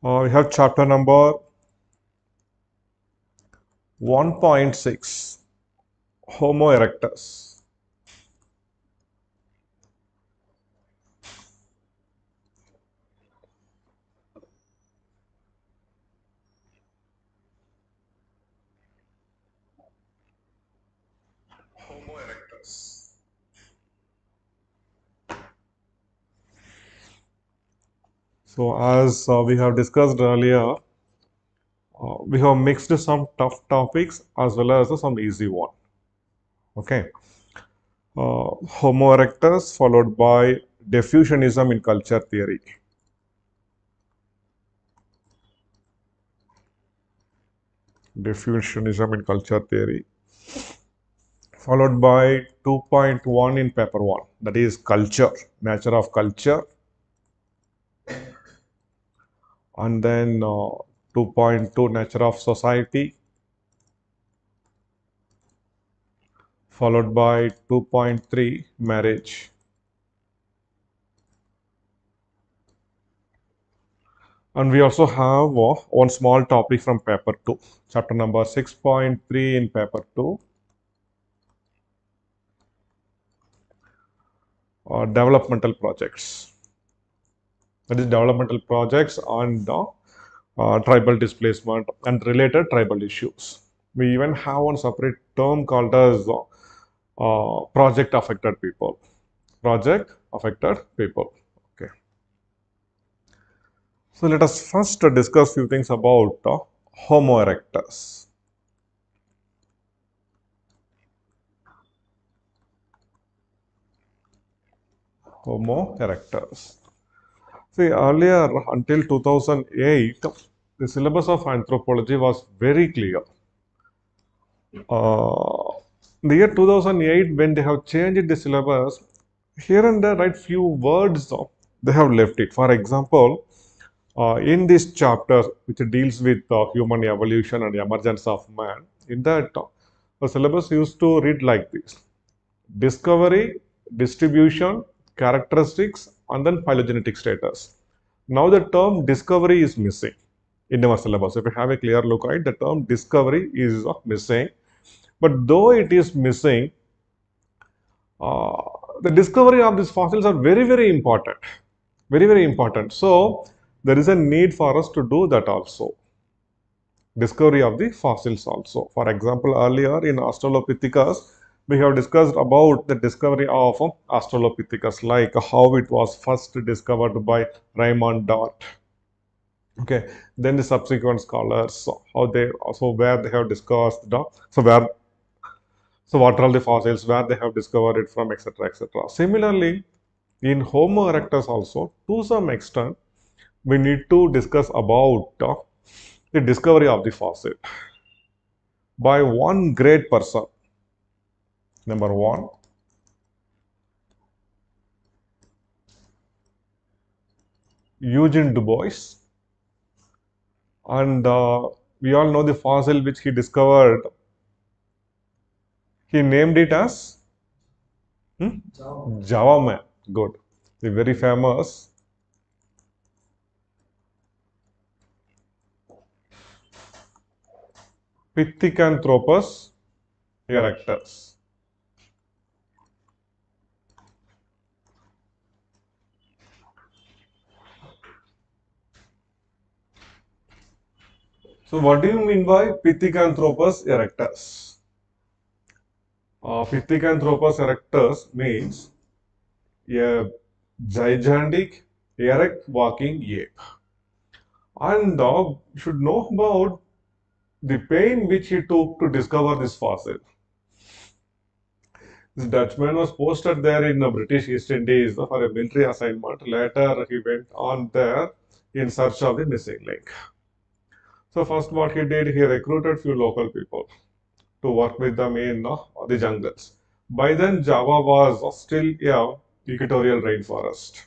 We have chapter number 1.6, Homo erectus. Homo erectus. So, as we have discussed earlier, we have mixed some tough topics as well as some easy one. Okay. Homo erectus followed by diffusionism in culture theory. Diffusionism in culture theory. Followed by 2.1 in paper 1, that is culture, nature of culture. And then 2.2, nature of society. Followed by 2.3, marriage. And we also have one small topic from paper 2, chapter number 6.3 in paper 2. Developmental projects. That is developmental projects on tribal displacement and related tribal issues. We even have one separate term called as project affected people. Project affected people. Okay. So let us first discuss few things about Homo erectus. Homo erectus. See, earlier until 2008, the syllabus of anthropology was very clear. In the year 2008, when they have changed the syllabus, here and there, right, few words they have left it. For example, in this chapter, which deals with human evolution and emergence of man, in that the syllabus used to read like this: discovery, distribution, characteristics, and then phylogenetic status. Now the term discovery is missing in our syllabus. If you have a clear look, right, the term discovery is missing. But though it is missing, uh, the discovery of these fossils are very, very important. Very, very important. So there is a need for us to do that also. Discovery of the fossils also. For example, earlier in Australopithecus, we have discussed about the discovery of Australopithecus, like how it was first discovered by Raymond Dart. Okay, then the subsequent scholars, how they also where they have discussed the so what are all the fossils, where they have discovered it from, etc., etc. Similarly, in Homo erectus also, to some extent, we need to discuss about the discovery of the fossil by one great person. Number one, Eugene Du Bois. And we all know the fossil which he discovered. He named it as Java man. Good. The very famous Pithecanthropus erectus. So what do you mean by Pithecanthropus erectus? Pithecanthropus erectus means a gigantic erect walking ape. And you should know about the pain which he took to discover this fossil. This Dutchman was posted there in the British East Indies for a military assignment. Later, he went on there in search of the missing link. So first what he did, he recruited few local people to work with them in the jungles. By then, Java was still a equatorial rainforest.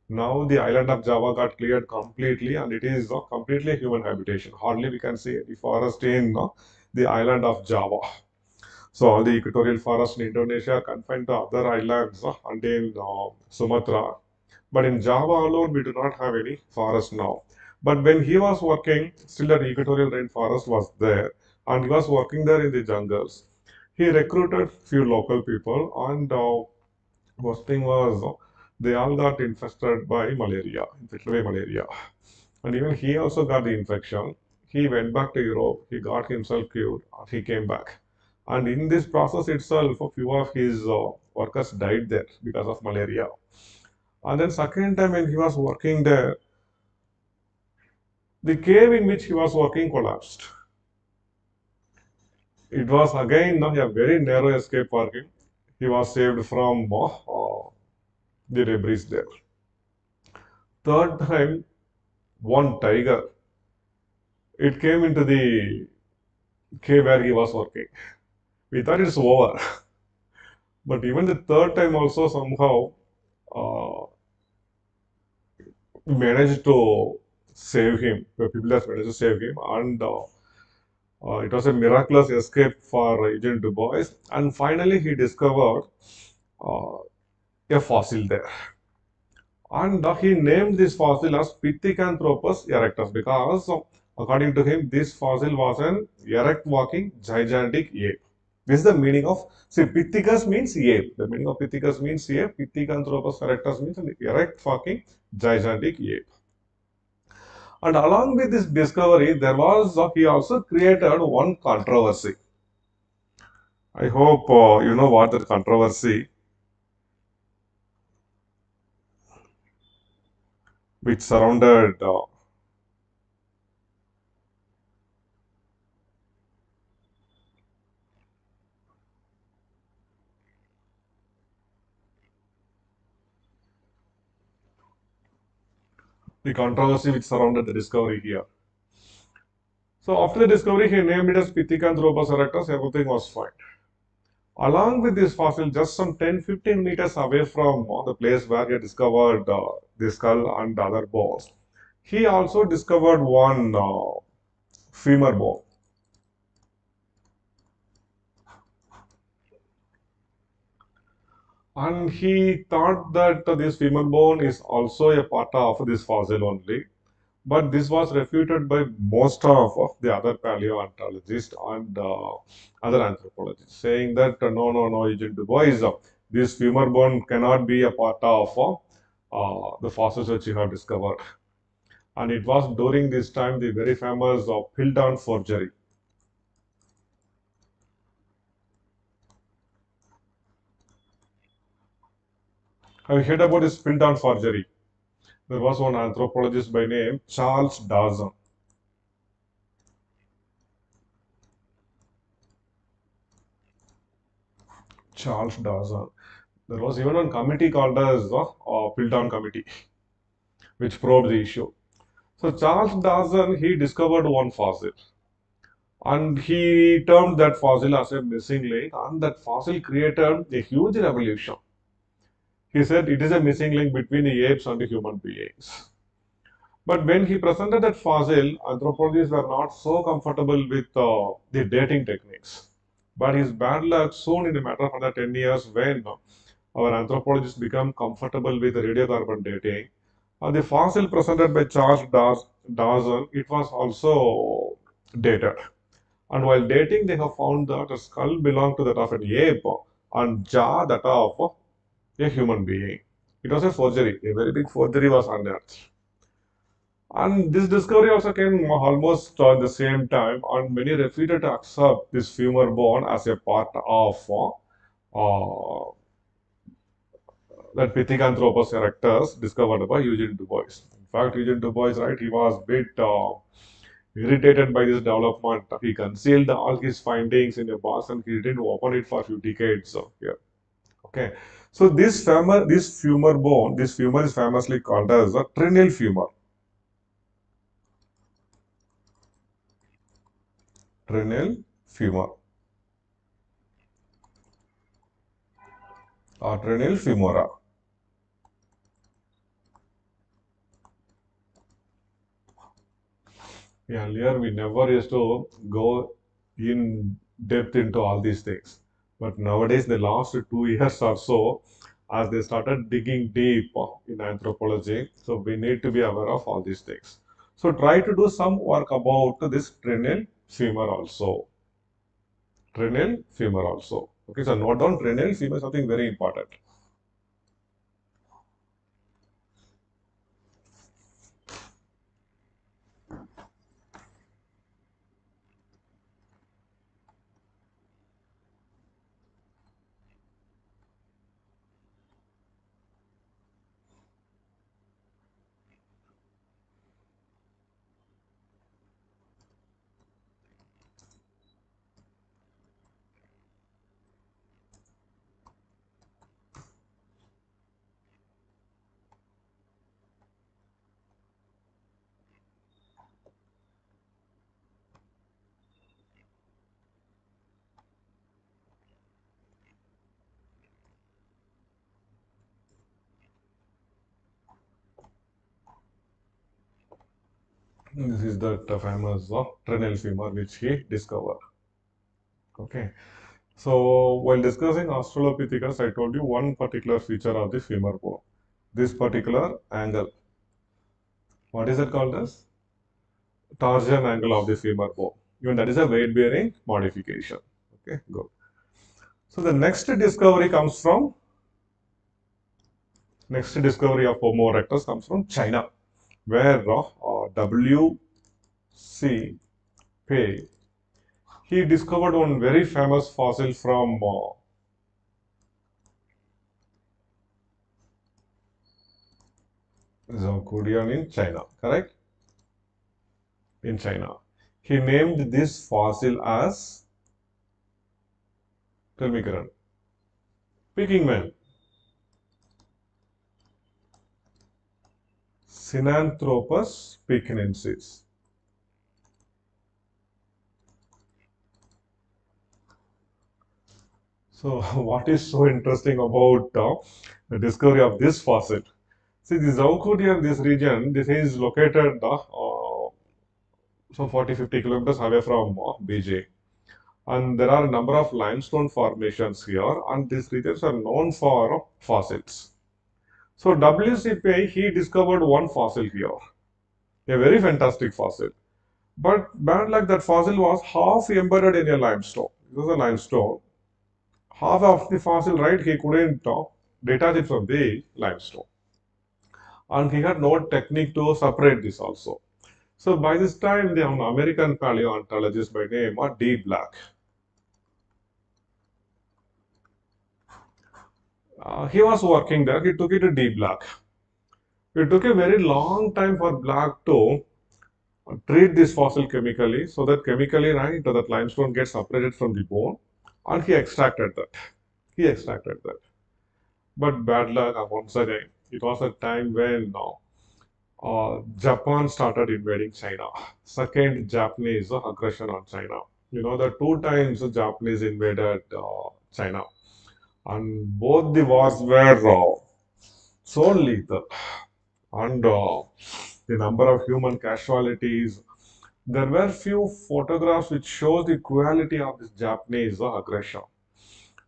Now the island of Java got cleared completely and it is completely human habitation. Hardly we can see any forest in the island of Java. So all the equatorial forests in Indonesia are confined to other islands and in Sumatra. But in Java alone, we do not have any forest now. But when he was working, still that equatorial rainforest was there, and he was working there in the jungles. He recruited few local people, and worst thing was they all got infested by infected by malaria. And even he also got the infection. He went back to Europe, he got himself cured, and he came back. And in this process itself, a few of his workers died there because of malaria. And then second time when he was working there, the cave in which he was working collapsed. It was again a very narrow escape for him. He was saved from the debris there. Third time, one tiger, it came into the cave where he was working. We thought it's over. But even the third time also somehow uh, managed to save him. The people that managed to save him, and it was a miraculous escape for Agent Du Bois. And finally, he discovered uh, a fossil there. And he named this fossil as Pithecanthropus erectus because, according to him, this fossil was an erect walking gigantic ape. This is the meaning of, see, Pithecus means ape. The meaning of Pithecus means ape. Pithecanthropus erectus means an erect walking gigantic ape. And along with this discovery, he also created one controversy. I hope you know what the controversy which surrounded the discovery here. So after the discovery, he named it as Pithecanthropus erectus. Everything was fine. Along with this fossil, just some 10-15 meters away from the place where he discovered the skull and the other bones, he also discovered one femur bone. And he thought that this femur bone is also a part of this fossil only. But this was refuted by most of the other paleontologists and other anthropologists, saying that no, Agent Du Bois, this femur bone cannot be a part of the fossils which you have discovered. And it was during this time the very famous Piltdown forgery. Have you heard about this Piltdown forgery? There was one anthropologist by name Charles Dawson. Charles Dawson. There was even one committee called as the Piltdown Committee, which probed the issue. So Charles Dawson, he discovered one fossil, and he termed that fossil as a missing link, and that fossil created a huge revolution. He said it is a missing link between the apes and the human beings. But when he presented that fossil, anthropologists were not so comfortable with the dating techniques. But his bad luck soon, in a matter of under 10 years, when our anthropologists become comfortable with radiocarbon dating, the fossil presented by Dawson, it was also dated. And while dating, they have found that the skull belonged to that of an ape and jaw that of a human being. It was a forgery. A very big forgery was unearthed. And this discovery also came almost at the same time, and many refuted to accept this femur bone as a part of uh, that Pithecanthropus erectus discovered by Eugene Du Bois. In fact, Eugene Du Bois, right, he was a bit irritated by this development. He concealed all his findings in a box and he didn't open it for a few decades. So, yeah. Okay. So this femur bone, this femur is famously called as a trinial femur. Trinial femur or trinial femora. Earlier, we never used to go in depth into all these things. But nowadays, the last 2 years or so, as they started digging deep in anthropology, so we need to be aware of all these things. So try to do some work about this cranial femur also. Cranial femur also. Okay, so note down cranial femur, something very important. This is that famous cranial femur which he discovered. Okay. So while discussing Australopithecus, I told you one particular feature of the femur bone. This particular angle. What is it called as? Torsion angle of the femur bone. Even that is a weight bearing modification. Okay, good. So the next discovery of Homo erectus comes from China, where W.C. Pei, he discovered one very famous fossil from Zhongshan in China, correct? In China. He named this fossil as, tell me Karan, Peking man, Sinanthropus pekinensis. So what is so interesting about the discovery of this fossil? See, this Zhongshan, this region, this is located so 40-50 kilometers away from Beijing. And there are a number of limestone formations here, and these regions are known for fossils. So WCPI, he discovered one fossil here, a very fantastic fossil. But bad luck, that fossil was half embedded in a limestone. It was a limestone. Half of the fossil, right, he couldn't detach it from the limestone. And he had no technique to separate this also. So by this time, the American paleontologist by name D. Black, he was working there. He took it to D. Black. It took a very long time for Black to treat this fossil chemically, so that chemically, right, that limestone gets separated from the bone, and he extracted that. He extracted that. But bad luck, once again, it was a time when Japan started invading China. Second Japanese aggression on China. You know, the two times the Japanese invaded China, and both the wars were so lethal, and the number of human casualties. There were few photographs which show the cruelty of this Japanese aggression.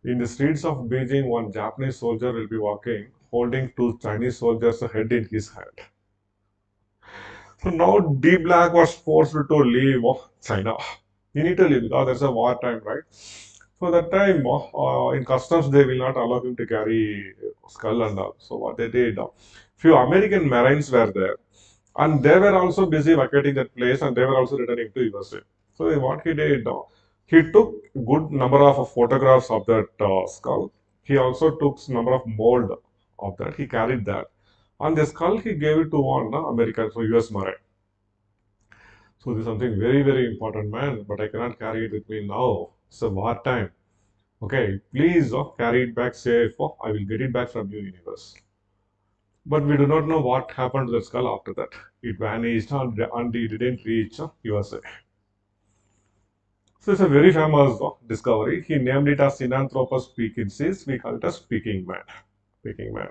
In the streets of Beijing, one Japanese soldier will be walking, holding two Chinese soldiers' head in his hand. So now D Black was forced to leave China. He need to leave because there's a war time, right? So that time in customs they will not allow him to carry skull and all. So what they did, few American Marines were there, and they were also busy vacating that place, and they were also returning to USA. So what he did, he took good number of photographs of that skull. He also took number of mold of that. He carried that. On the skull, he gave it to one American, so US Marine. So this is something very, very important, man. But I cannot carry it with me now. It's a war time. Okay, please carry it back safe. I will get it back from you, universe. But we do not know what happened to the skull after that. It vanished and it didn't reach USA. So it's a very famous discovery. He named it as Sinanthropus pekinensis. We call it as Peking man. Peking man.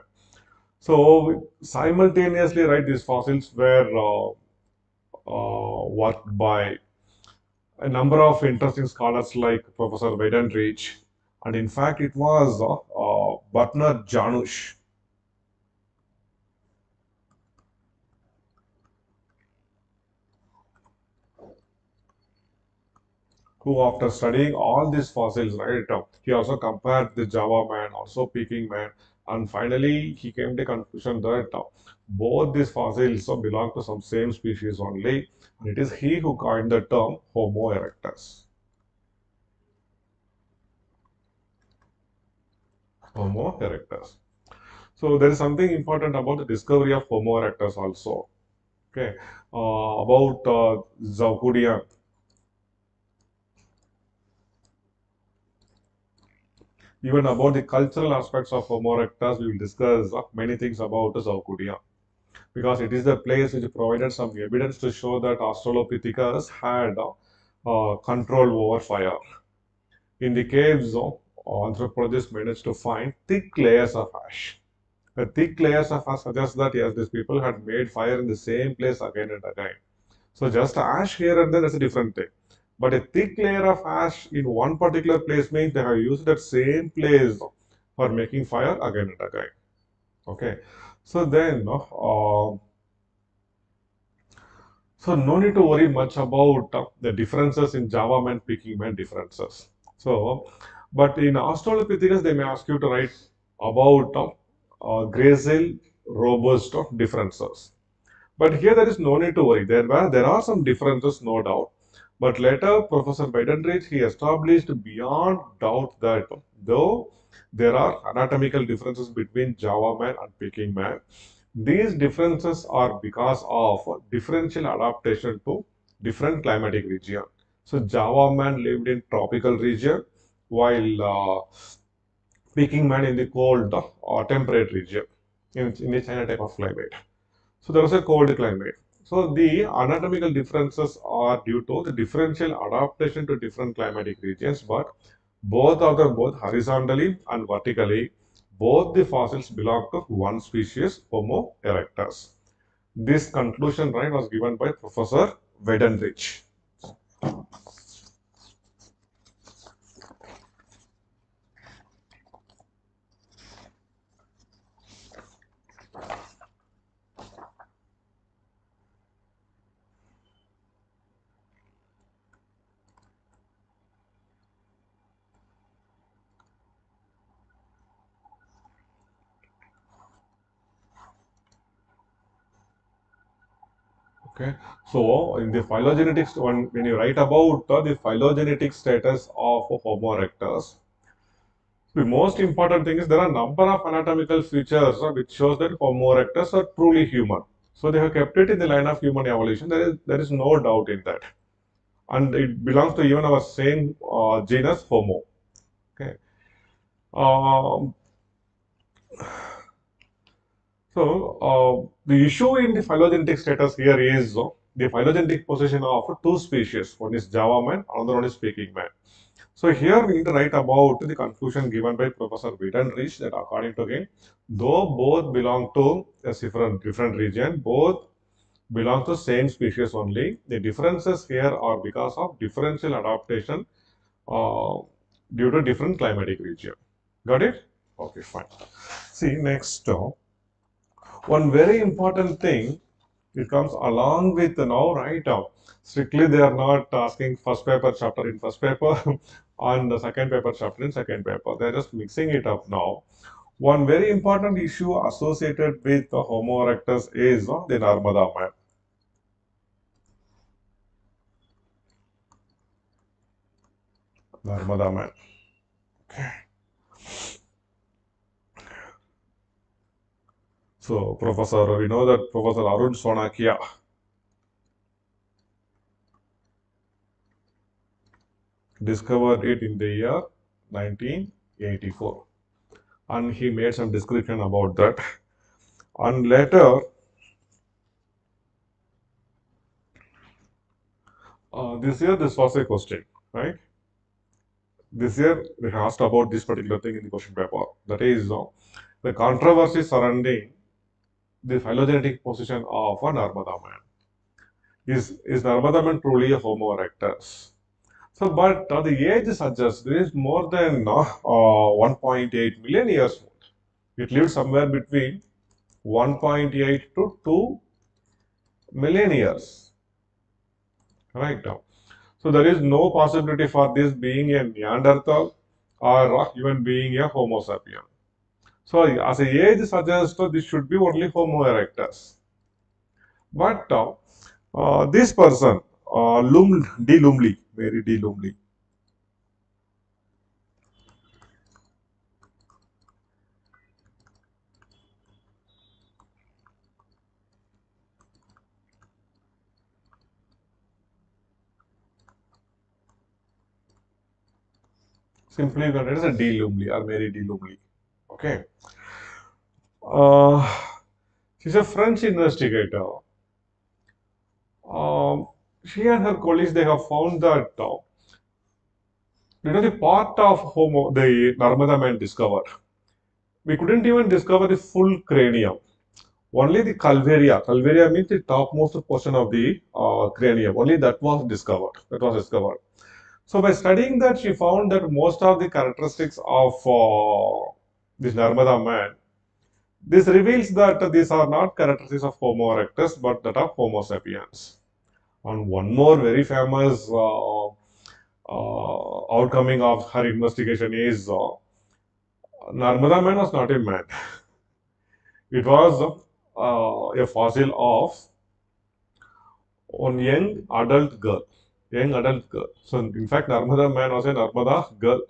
So simultaneously, right, these fossils were worked by a number of interesting scholars like Professor Weidenreich, and in fact, it was Bernard Janusz. who after studying all these fossils, right, he also compared the Java man, also Peking man, and finally he came to the conclusion that both these fossils belong to some same species only, and it is he who coined the term Homo erectus. Homo erectus. So there is something important about the discovery of Homo erectus also. Okay, about Zaukudian. Even about the cultural aspects of Homo erectus, we will discuss many things about Zaukudian, because it is the place which provided some evidence to show that Australopithecus had control over fire. In the caves, anthropologists managed to find thick layers of ash. The thick layers of ash suggest that yes, these people had made fire in the same place again and again. So just ash here and there is a different thing. But a thick layer of ash in one particular place means they have used that same place for making fire again and again. Okay. So then, so no need to worry much about the differences in Java man, Peking man differences. So, but in Australopithecus, they may ask you to write about gracile, robust differences. But here there is no need to worry. There are some differences, no doubt. But later, Professor Weidenreich, he established beyond doubt that though there are anatomical differences between Java man and Peking man, these differences are because of differential adaptation to different climatic region. So Java man lived in tropical region, while Peking man in the cold temperate region in the China type of climate. So there was a cold climate. So the anatomical differences are due to the differential adaptation to different climatic regions, but both of them, both horizontally and vertically, both the fossils belong to one species, Homo erectus. This conclusion, right, was given by Professor Weidenreich. Okay, so in the phylogenetics, when you write about the phylogenetic status of Homo erectus, the most important thing is there are a number of anatomical features which shows that Homo erectus are truly human. So they have kept it in the line of human evolution. There is no doubt in that, and it belongs to even our same genus Homo. Okay. Um, the issue in the phylogenetic status here is the phylogenetic position of two species. One is Java man, another one is Peking man. So here we need to write about the conclusion given by Professor Weidenreich that according to him, though both belong to a different region, both belong to same species only. The differences here are because of differential adaptation uh, due to different climatic region. Got it? Okay, fine. See, next, one very important thing, it comes along with now, right? Strictly, they are not asking first paper chapter in first paper and the second paper chapter in second paper. They're just mixing it up now. One very important issue associated with the Homo erectus is the Narmada man. Narmada man. So, Professor, we know that Professor Arun Sonakia discovered it in the year 1984, and he made some description about that. And later, this year, this was a question, right? This year, they asked about this particular thing in the question paper. That is, the controversy surrounding the phylogenetic position of a Narmada man. Is Narmada man truly a Homo erectus? So, but the age suggests there is more than 1.8 million years old. It lived somewhere between 1.8 to 2 million years. Right now. So there is no possibility for this being a Neanderthal or even being a Homo sapien. So as a age suggests, this should be only Homo erectus. But this person, D. Lumley, Mary D. Lumley, simply considered as a D. Lumley or Mary D. Lumley. Okay. Uh, she's a French investigator. Um, she and her colleagues, they have found that the part of Homo the Narmada man discovered, we couldn't even discover the full cranium. Only the calvaria. Calvaria means the topmost portion of the cranium. Only that was discovered. That was discovered. So by studying that, she found that most of the characteristics of this Narmada man, this reveals that these are not characteristics of Homo erectus, but that of Homo sapiens. And one more very famous outcoming of her investigation is Narmada man was not a man. It was a fossil of one young adult girl. Young adult girl. So in fact, Narmada man was a Narmada girl.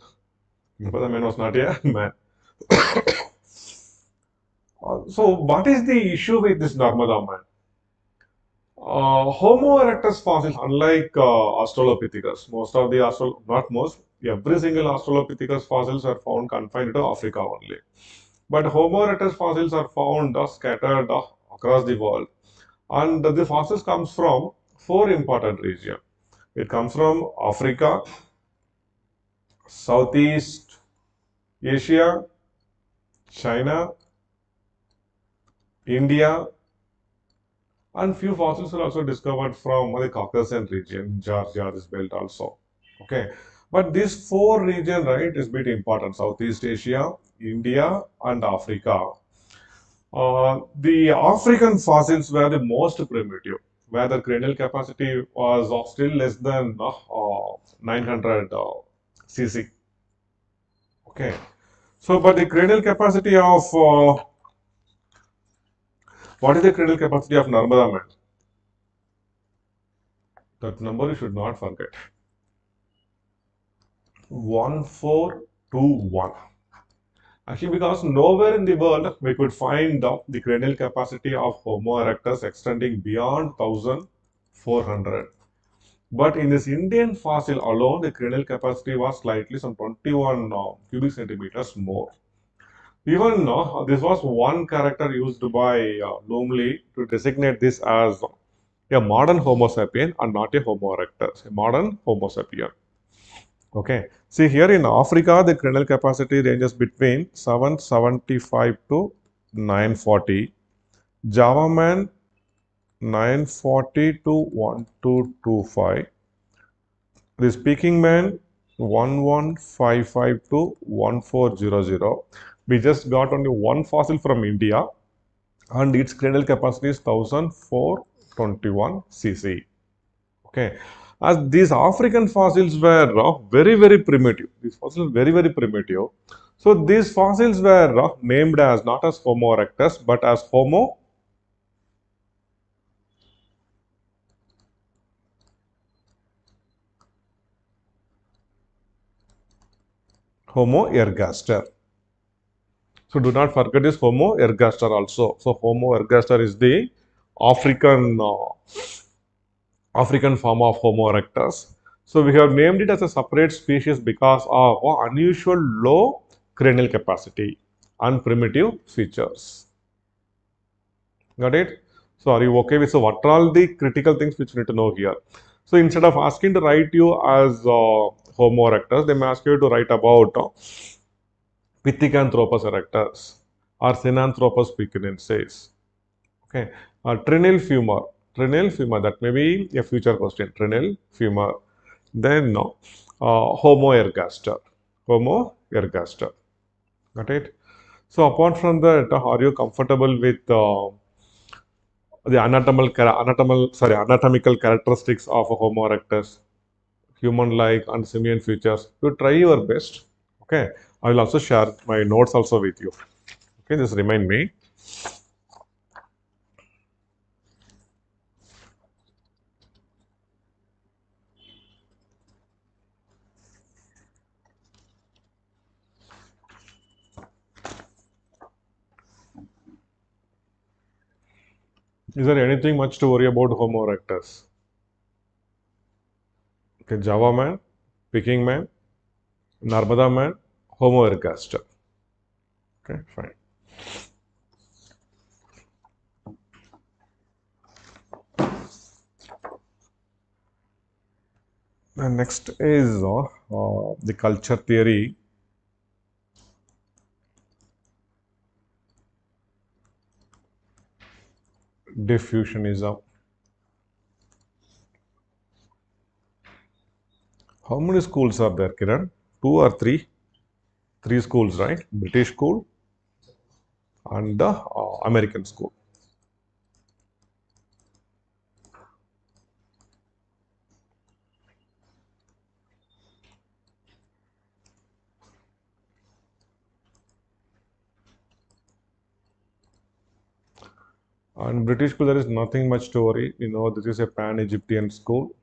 Narmada man was not a man. So what is the issue with this Narmada man? Homo erectus fossils, unlike Australopithecus, most of the not most, every single Australopithecus fossils are found confined to Africa only. But Homo erectus fossils are found scattered across the world. And the fossils comes from four important regions. It comes from Africa, Southeast Asia, China, India, and few fossils are also discovered from the Caucasian region, Georgia, this belt also. Okay, but these four regions, right, is bit important: Southeast Asia, India, and Africa. The African fossils were the most primitive, where the cranial capacity was still less than 900 cc. Okay, so but the cranial capacity of what is the cranial capacity of Narmada man? That number you should not forget. 1421. Actually, because nowhere in the world we could find the cranial capacity of Homo erectus extending beyond 1400. But in this Indian fossil alone, the cranial capacity was slightly some 21 cubic centimeters more. Even this was one character used by Lumley to designate this as a modern Homo sapien and not a Homo erectus, a modern Homo sapien. Okay, see here in Africa, the cranial capacity ranges between 775 to 940. Java man 940 to 1225. The speaking man 1155 to 1400. We just got only one fossil from India and its cranial capacity is 1421 cc. Okay, as these African fossils were very primitive. These fossils very primitive. So these fossils were named as not as Homo erectus but as Homo ergaster. So do not forget this Homo ergaster also. So Homo ergaster is the African African form of Homo erectus. So we have named it as a separate species because of unusual low cranial capacity and primitive features. Got it? So are you okay with, so what are all the critical things which you need to know here? So instead of asking to write you as Homo erectus, they may ask you to write about Pithecanthropus erectus or Sinanthropus pekinensis. Okay, trinil femur. Trinil femur, that may be a future question. Trinil femur. Then Homo ergaster. Homo ergaster. Got it? So apart from that, are you comfortable with the anatomical characteristics of a Homo erectus? human-like and simian features. You try your best. Okay. I will also share my notes also with you. Okay, just remind me. Is there anything much to worry about Homo erectus? Okay, Java man, Peking man, Narmada man, Homo ergaster. Okay, fine. And next is the culture theory. Diffusionism. How many schools are there, Kiran? Two or three? Three schools, right? British school and the American school. And British school, there is nothing much to worry. You know, this is a pan-Egyptian school.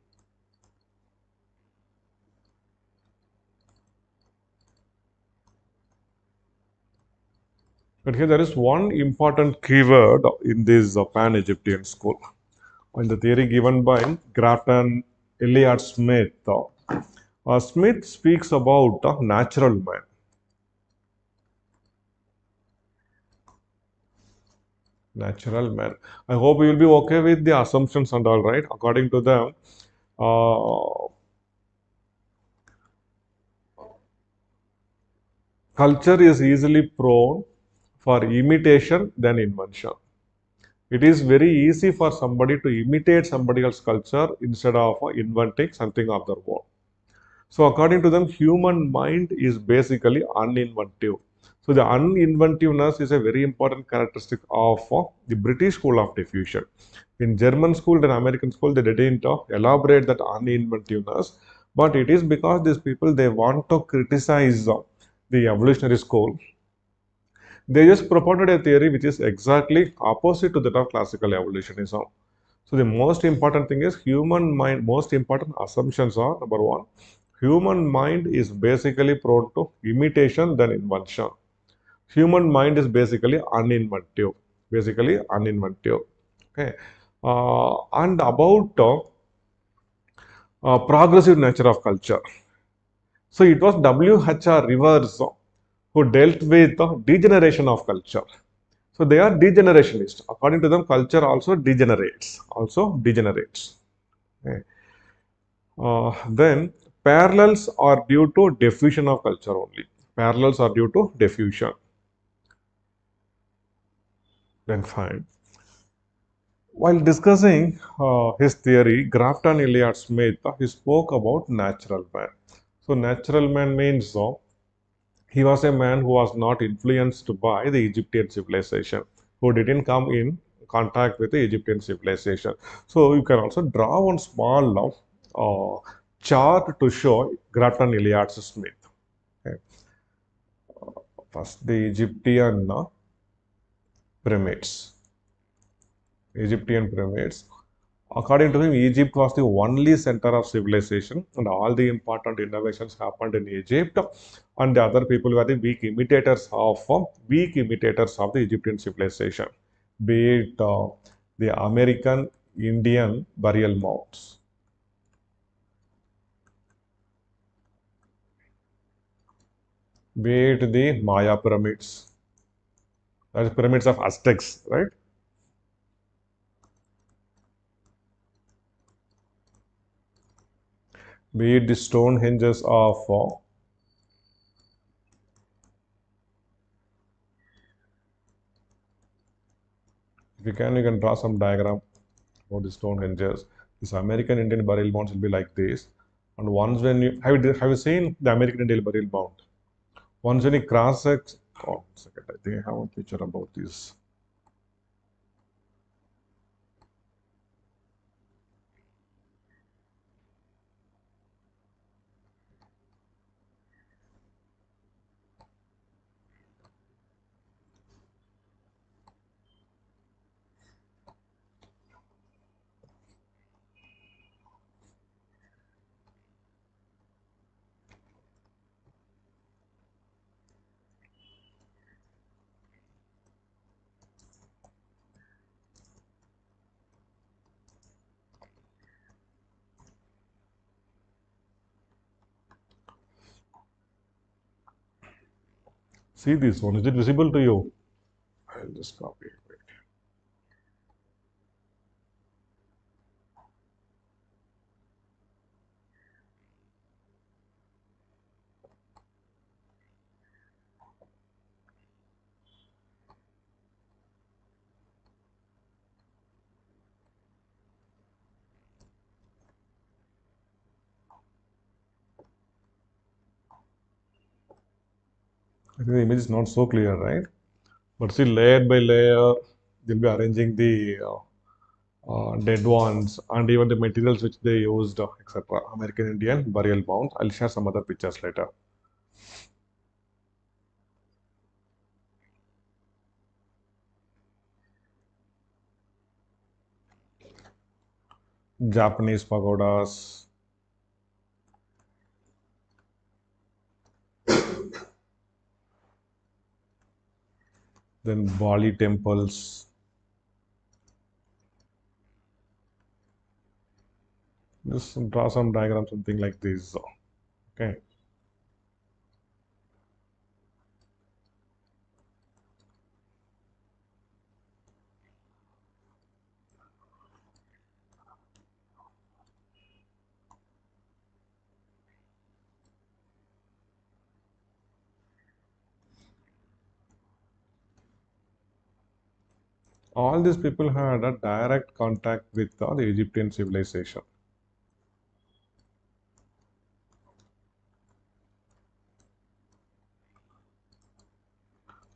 But here there is one important keyword in this pan-Egyptian school. In the theory given by Grafton Elliott Smith, Smith speaks about natural man. Natural man. I hope you will be okay with the assumptions and all, right? According to them, uh, culture is easily prone for imitation than invention. It is very easy for somebody to imitate somebody else's culture instead of inventing something of their own. So, according to them, human mind is basically uninventive. So, the uninventiveness is a very important characteristic of the British school of diffusion. In German school and American school, they didn't elaborate that uninventiveness, but it is because these people they want to criticize the evolutionary school. They just propounded a theory which is exactly opposite to that of classical evolutionism. So the most important thing is human mind. Most important assumptions are number one, human mind is basically prone to imitation than invention. Human mind is basically uninventive. Basically uninventive. Okay. And about progressive nature of culture. So it was W.H.R. Rivers who dealt with the degeneration of culture. So they are degenerationists. According to them, culture also degenerates. Also degenerates. Okay. Then parallels are due to diffusion of culture only. Parallels are due to diffusion. Then fine. While discussing his theory, Grafton Elliott Smith, he spoke about natural man. So natural man means he was a man who was not influenced by the Egyptian civilization, who didn't come in contact with the Egyptian civilization. So you can also draw one small chart to show Grafton Elliott Smith. Okay. First, the Egyptian pyramids. Egyptian pyramids. According to him, Egypt was the only center of civilization, and all the important innovations happened in Egypt. And the other people were the weak imitators of the Egyptian civilization, be it the American Indian burial mounds, be it the Maya pyramids, that is pyramids of Aztecs, right? Be it the stone hinges of if you can draw some diagram about the stone hinges. This American Indian burial mounds will be like this. And once when you have you seen the American Indian burial mound? Once when you cross section, oh, second, I think I have a picture about this. See this one. Is it visible to you? I'll just copy it. I think the image is not so clear, right? But see, layer by layer, they'll be arranging the dead ones and even the materials which they used, etc. American Indian burial mounds. I'll share some other pictures later. Japanese pagodas, then Bali temples. Just draw some diagram, something like this. Okay. All these people had a direct contact with the Egyptian civilization.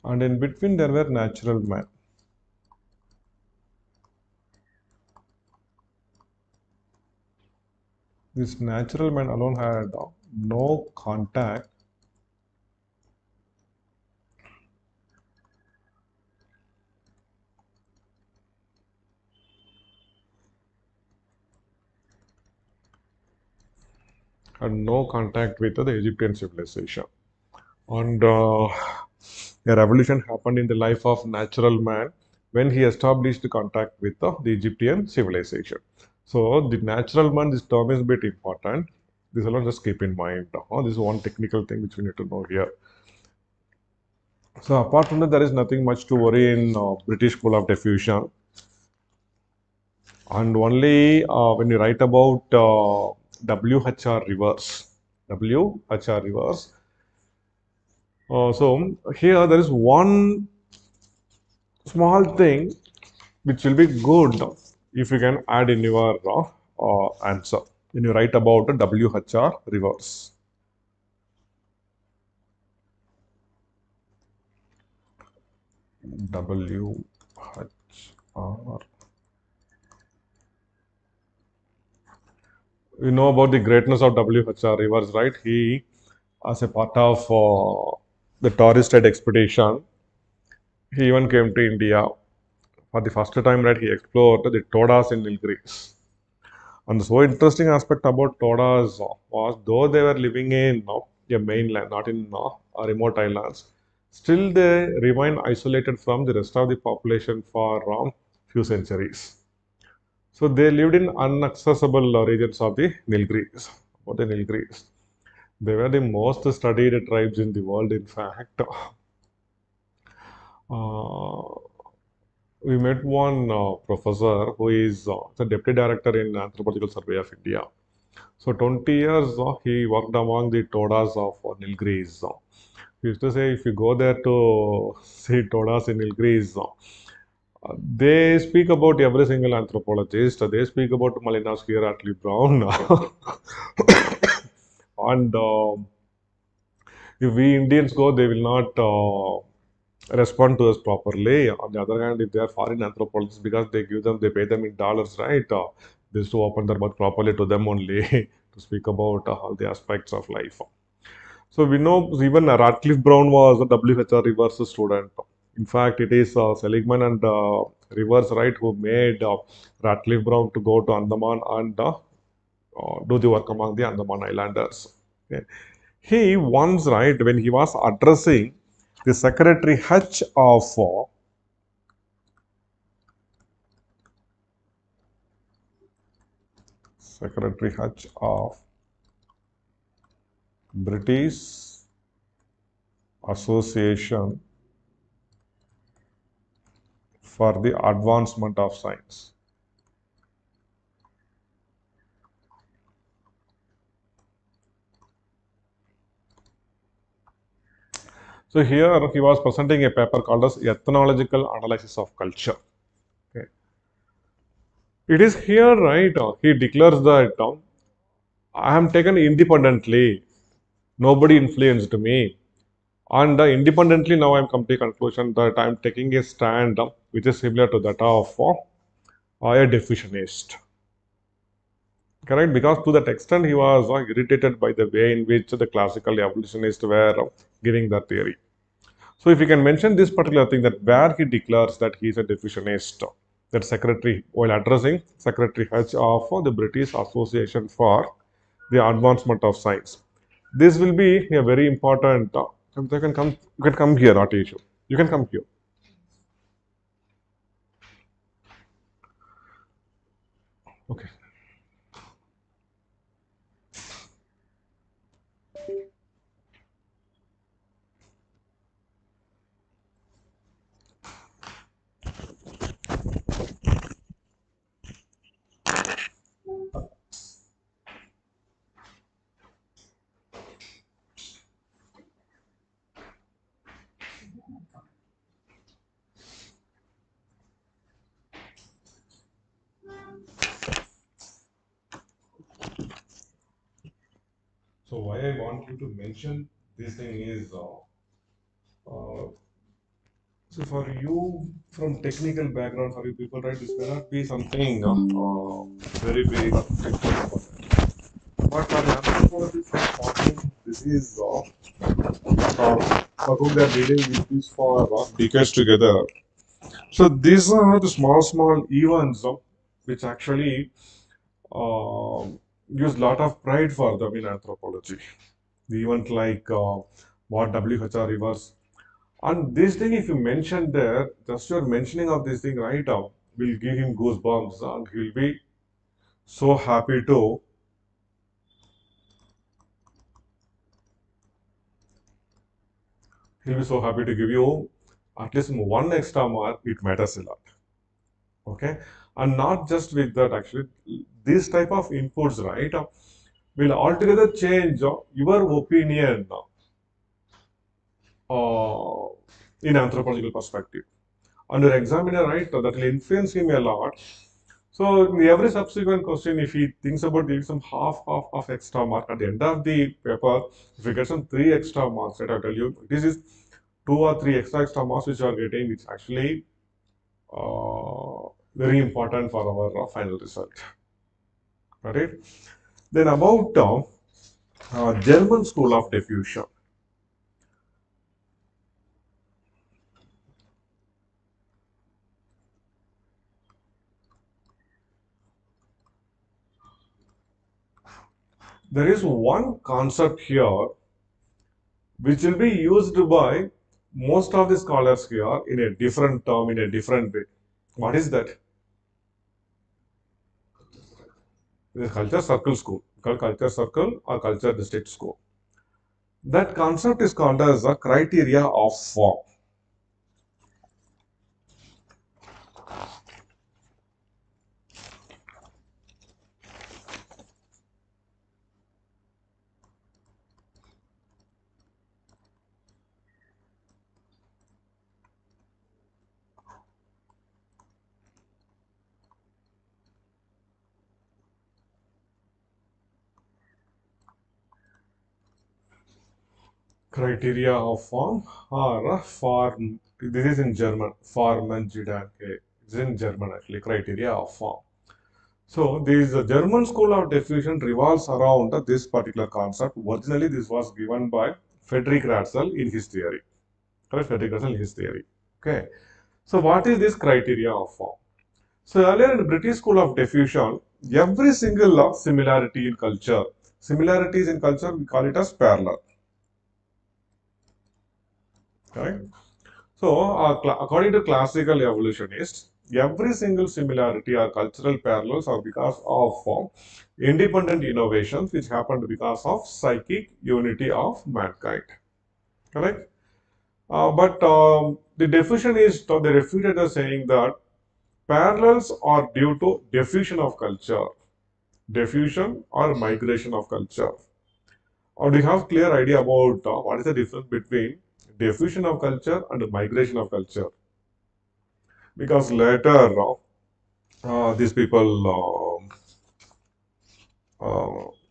And in between, there were natural men. This natural man alone had no contact, with the Egyptian civilization. And a revolution happened in the life of natural man when he established contact with the Egyptian civilization. So the natural man, this term is a bit important. This alone just keep in mind. This is one technical thing which we need to know here. So apart from that, there is nothing much to worry in British School of Diffusion. And only when you write about WHR reverse, WHR reverse. So here there is one small thing which will be good if you can add in your answer when you write about the WHR reverse. WHR. You know about the greatness of WHR reverse, right? He, as a part of the tourist expedition, he even came to India. For the first time, right, he explored the Todas in Nilgiris. And the so interesting aspect about Todas was, though they were living in a mainland, not in remote islands, still they remained isolated from the rest of the population for few centuries. So they lived in inaccessible regions of the Nilgiris, or the Nilgiris. They were the most studied tribes in the world, in fact. Uh, we met one professor who is the deputy director in Anthropological Survey of India. So 20 years he worked among the Todas of Nilgiris. He used to say if you go there to see Todas in Nilgiris, they speak about every single anthropologist. They speak about Malinowski, Ratley Brown, and if we Indians go, they will not respond to us properly. On the other hand, if they are foreign anthropologists, because they pay them in dollars, right? They used to open their mouth properly to them only to speak about all the aspects of life. So we know even Ratcliffe Brown was a WHR reverse student. In fact, it is Seligman and Rivers, right, who made Ratcliffe Brown to go to Andaman and do the work among the Andaman Islanders. Okay. He once, right, when he was addressing the Secretary Hutch of Secretary Hutch of British association for the advancement of science. So here he was presenting a paper called as Ethnological Analysis of Culture. Okay. It is here, right? He declares that I am taken independently. Nobody influenced me. And independently now I am come to the conclusion that I am taking a stand which is similar to that of a diffusionist. Correct? Because to that extent he was irritated by the way in which the classical evolutionists were giving that theory. So if you can mention this particular thing that where he declares that he is a diffusionist, that secretary, while addressing Secretary H of the British Association for the Advancement of Science. This will be a very important. You can come here, not issue. You can come here. Okay. So why I want you to mention this thing is, so for you from technical background, for you people, right, this may not be something very big technical. But for the anthropology from farming, this is for whom they are dealing with this for decades together. So these are the small events which actually uh, gives lot of pride for them in anthropology. The event like what WHR rivers. And this thing, if you mention there, just your mentioning of this thing right now will give him goosebumps and he'll be so happy to. He'll be so happy to give you at least one extra mark. It matters a lot. Okay. And not just with that, actually, this type of inputs, right, will altogether change your opinion uh, in anthropological perspective. And your examiner, right, that will influence him a lot. So in every subsequent question, if he thinks about giving some half extra mark at the end of the paper, if you get some three extra marks, right, I'll tell you this is two or three extra marks which you are getting, which actually very important for our final result. Right? Then about German school of diffusion. There is one concept here which will be used by most of the scholars here in a different term, in a different way. What is that? It is culture circle school, called culture circle or culture district school. That concept is called as the criteria of form. Criteria of form or form. This is in German. Formen Gedanke. It's in German actually. Criteria of form. So this German school of diffusion revolves around this particular concept. Originally, this was given by Friedrich Ratzel in his theory. Correct? Friedrich Ratzel in his theory. Okay. So what is this criteria of form? So earlier in the British school of diffusion, every single similarity in culture, similarities in culture, we call it as parallel. Correct? So, according to classical evolutionists, every single similarity or cultural parallels are because of independent innovations which happened because of psychic unity of mankind. Correct? But the diffusion is, the refuted are saying that parallels are due to diffusion of culture, diffusion or migration of culture. Or do you have clear idea about what is the difference between diffusion of culture and migration of culture? Because later these people,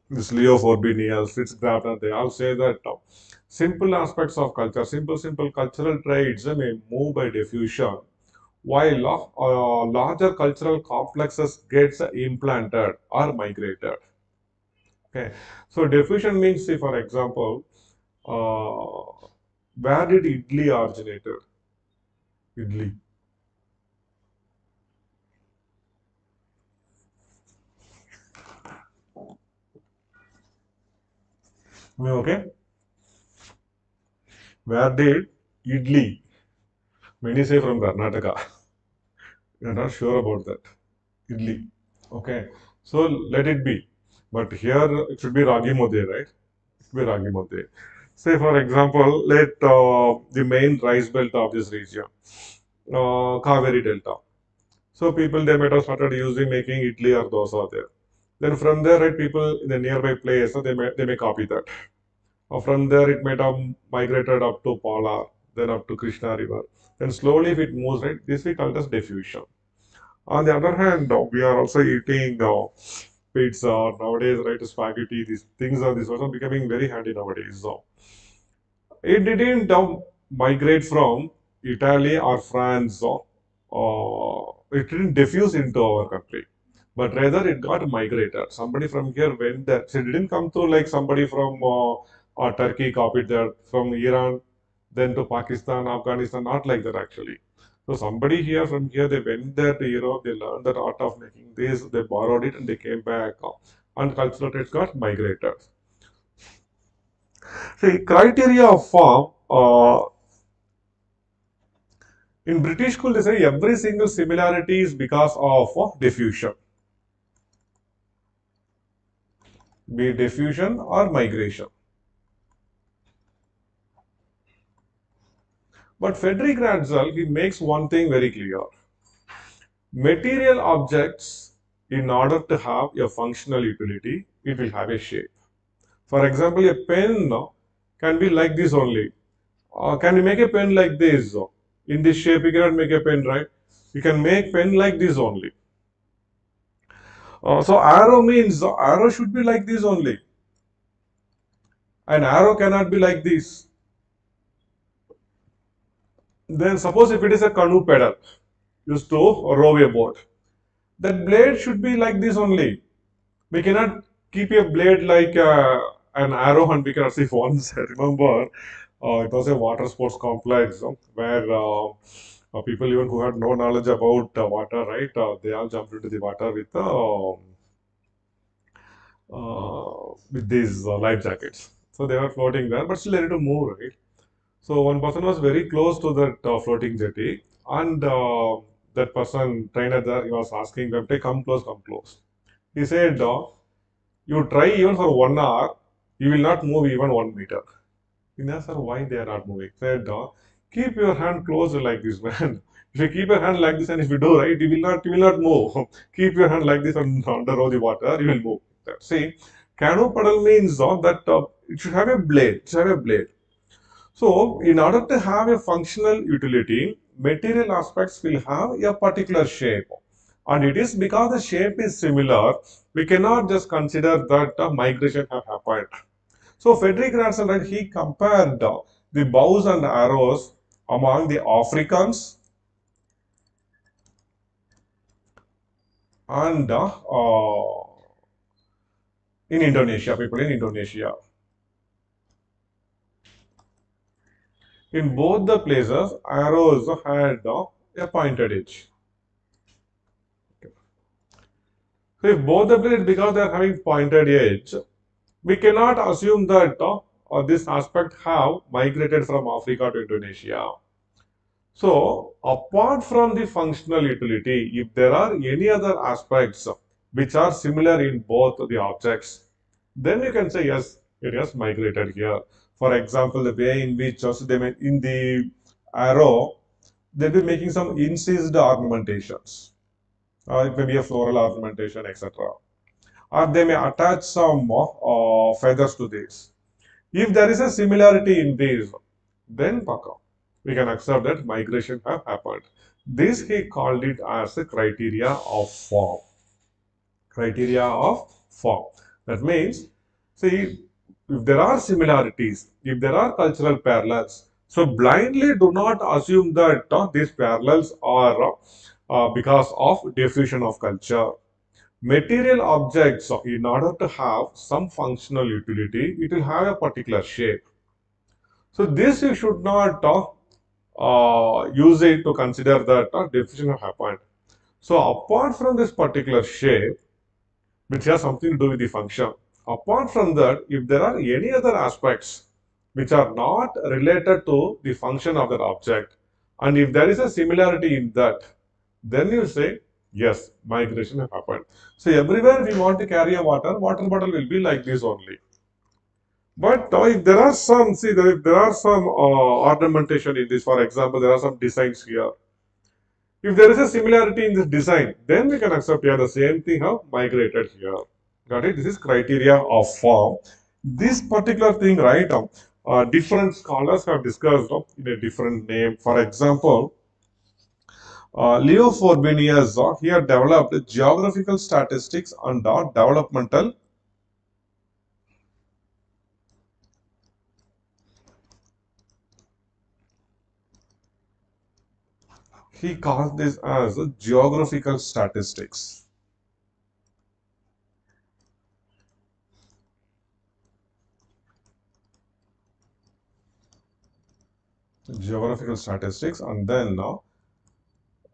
this Leo Forbinius, Fritz Grafner, they all say that simple aspects of culture, simple cultural traits may move by diffusion, while larger cultural complexes gets implanted or migrated. Okay, so diffusion means, say for example, where did idli originated? Idli. Okay, where did idli? Many say from Karnataka. We are not sure about that. Idli. Okay, so let it be. But here it should be ragi mode, right? It should be ragi mode. Say for example, let the main rice belt of this region, Kaveri Delta. So people they might have started using making idli or dosa there. Then from there, right, people in the nearby place, so they may copy that. From there, it might have migrated up to Pala, then up to Krishna River. Then slowly, if it moves, right, this we call as diffusion. On the other hand, we are also eating pizza nowadays, right? Spaghetti. These things are this also becoming very handy nowadays. So it didn't migrate from Italy or France. It didn't diffuse into our country, but rather it got migrated. Somebody from here went there. So it didn't come to like somebody from Turkey copied that from Iran, then to Pakistan, Afghanistan. Not like that actually. So somebody here from here, they went there to Europe, they learned that art of making this, they borrowed it and they came back and cultural traits got migrated. See, criteria of form, in British school they say every single similarity is because of diffusion, be it diffusion or migration. But Frederick Ratzel, he makes one thing very clear. Material objects, in order to have a functional utility, it will have a shape. For example, a pen can be like this only. Can you make a pen like this? In this shape, you cannot make a pen, right? You can make pen like this only. So arrow means arrow should be like this only. An arrow cannot be like this. Then suppose if it is a canoe pedal used to row a boat, that blade should be like this only. We cannot keep a blade like an arrow and we cannot see once. I remember it was a water sports complex where people even who had no knowledge about water, right? They all jumped into the water with these life jackets. So they were floating there, but still ready to move, right? So one person was very close to that floating jetty, and that person trainer there, he was asking them, "Hey, come close, come close." He said, "You try even for 1 hour, you will not move even 1 meter." In answer, why they are not moving? Said, keep your hand closed like this, man. If you keep your hand like this, and if you do right, you will not move. Keep your hand like this and under all the water, you will move. See, canoe paddle means that it should have a blade. It should have a blade. So, in order to have a functional utility, material aspects will have a particular shape. And it is because the shape is similar, we cannot just consider that migration have happened. So Frederick Ransom, right, he compared the bows and arrows among the Africans and in Indonesia, people in Indonesia. In both the places, arrows had a pointed edge. So if both the places, because they are having pointed edge, we cannot assume that this aspect have migrated from Africa to Indonesia. So, apart from the functional utility, if there are any other aspects which are similar in both the objects, then you can say yes, it has migrated here. For example, the way in which also they may, in the arrow, they'll be making some incised ornamentations. It may be a floral ornamentation, etc. Or they may attach some feathers to this. If there is a similarity in these, then Paka, we can accept that migration have happened. This he called it as a criteria of form. Criteria of form. That means, see, if there are similarities, if there are cultural parallels, so blindly do not assume that these parallels are because of diffusion of culture. Material objects, in order to have some functional utility, it will have a particular shape. So this you should not use it to consider that diffusion have happened. So apart from this particular shape, which has something to do with the function, apart from that, if there are any other aspects which are not related to the function of that object, and if there is a similarity in that, then you say, yes, migration have happened. So everywhere we want to carry a water bottle will be like this only. But if there are some, see, if there are some ornamentation in this, for example, there are some designs here. If there is a similarity in this design, then we can accept here the same thing have migrated here. Got it? This is criteria of form. This particular thing, right? Different scholars have discussed in a different name. For example, Leo Forbinius here developed geographical statistics and developmental. He calls this as geographical statistics. Geographical statistics, and then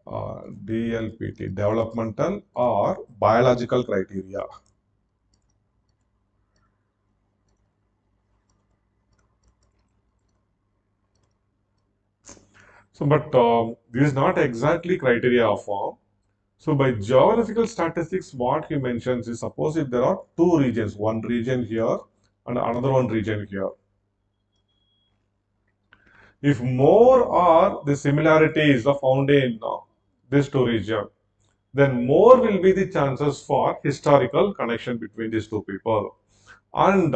DLPT, developmental or biological criteria. So, but this is not exactly criteria of form. So, by geographical statistics, what he mentions is, suppose if there are two regions, one region here and another one region here. If more are the similarities are found in these two regions, then more will be the chances for historical connection between these two people. And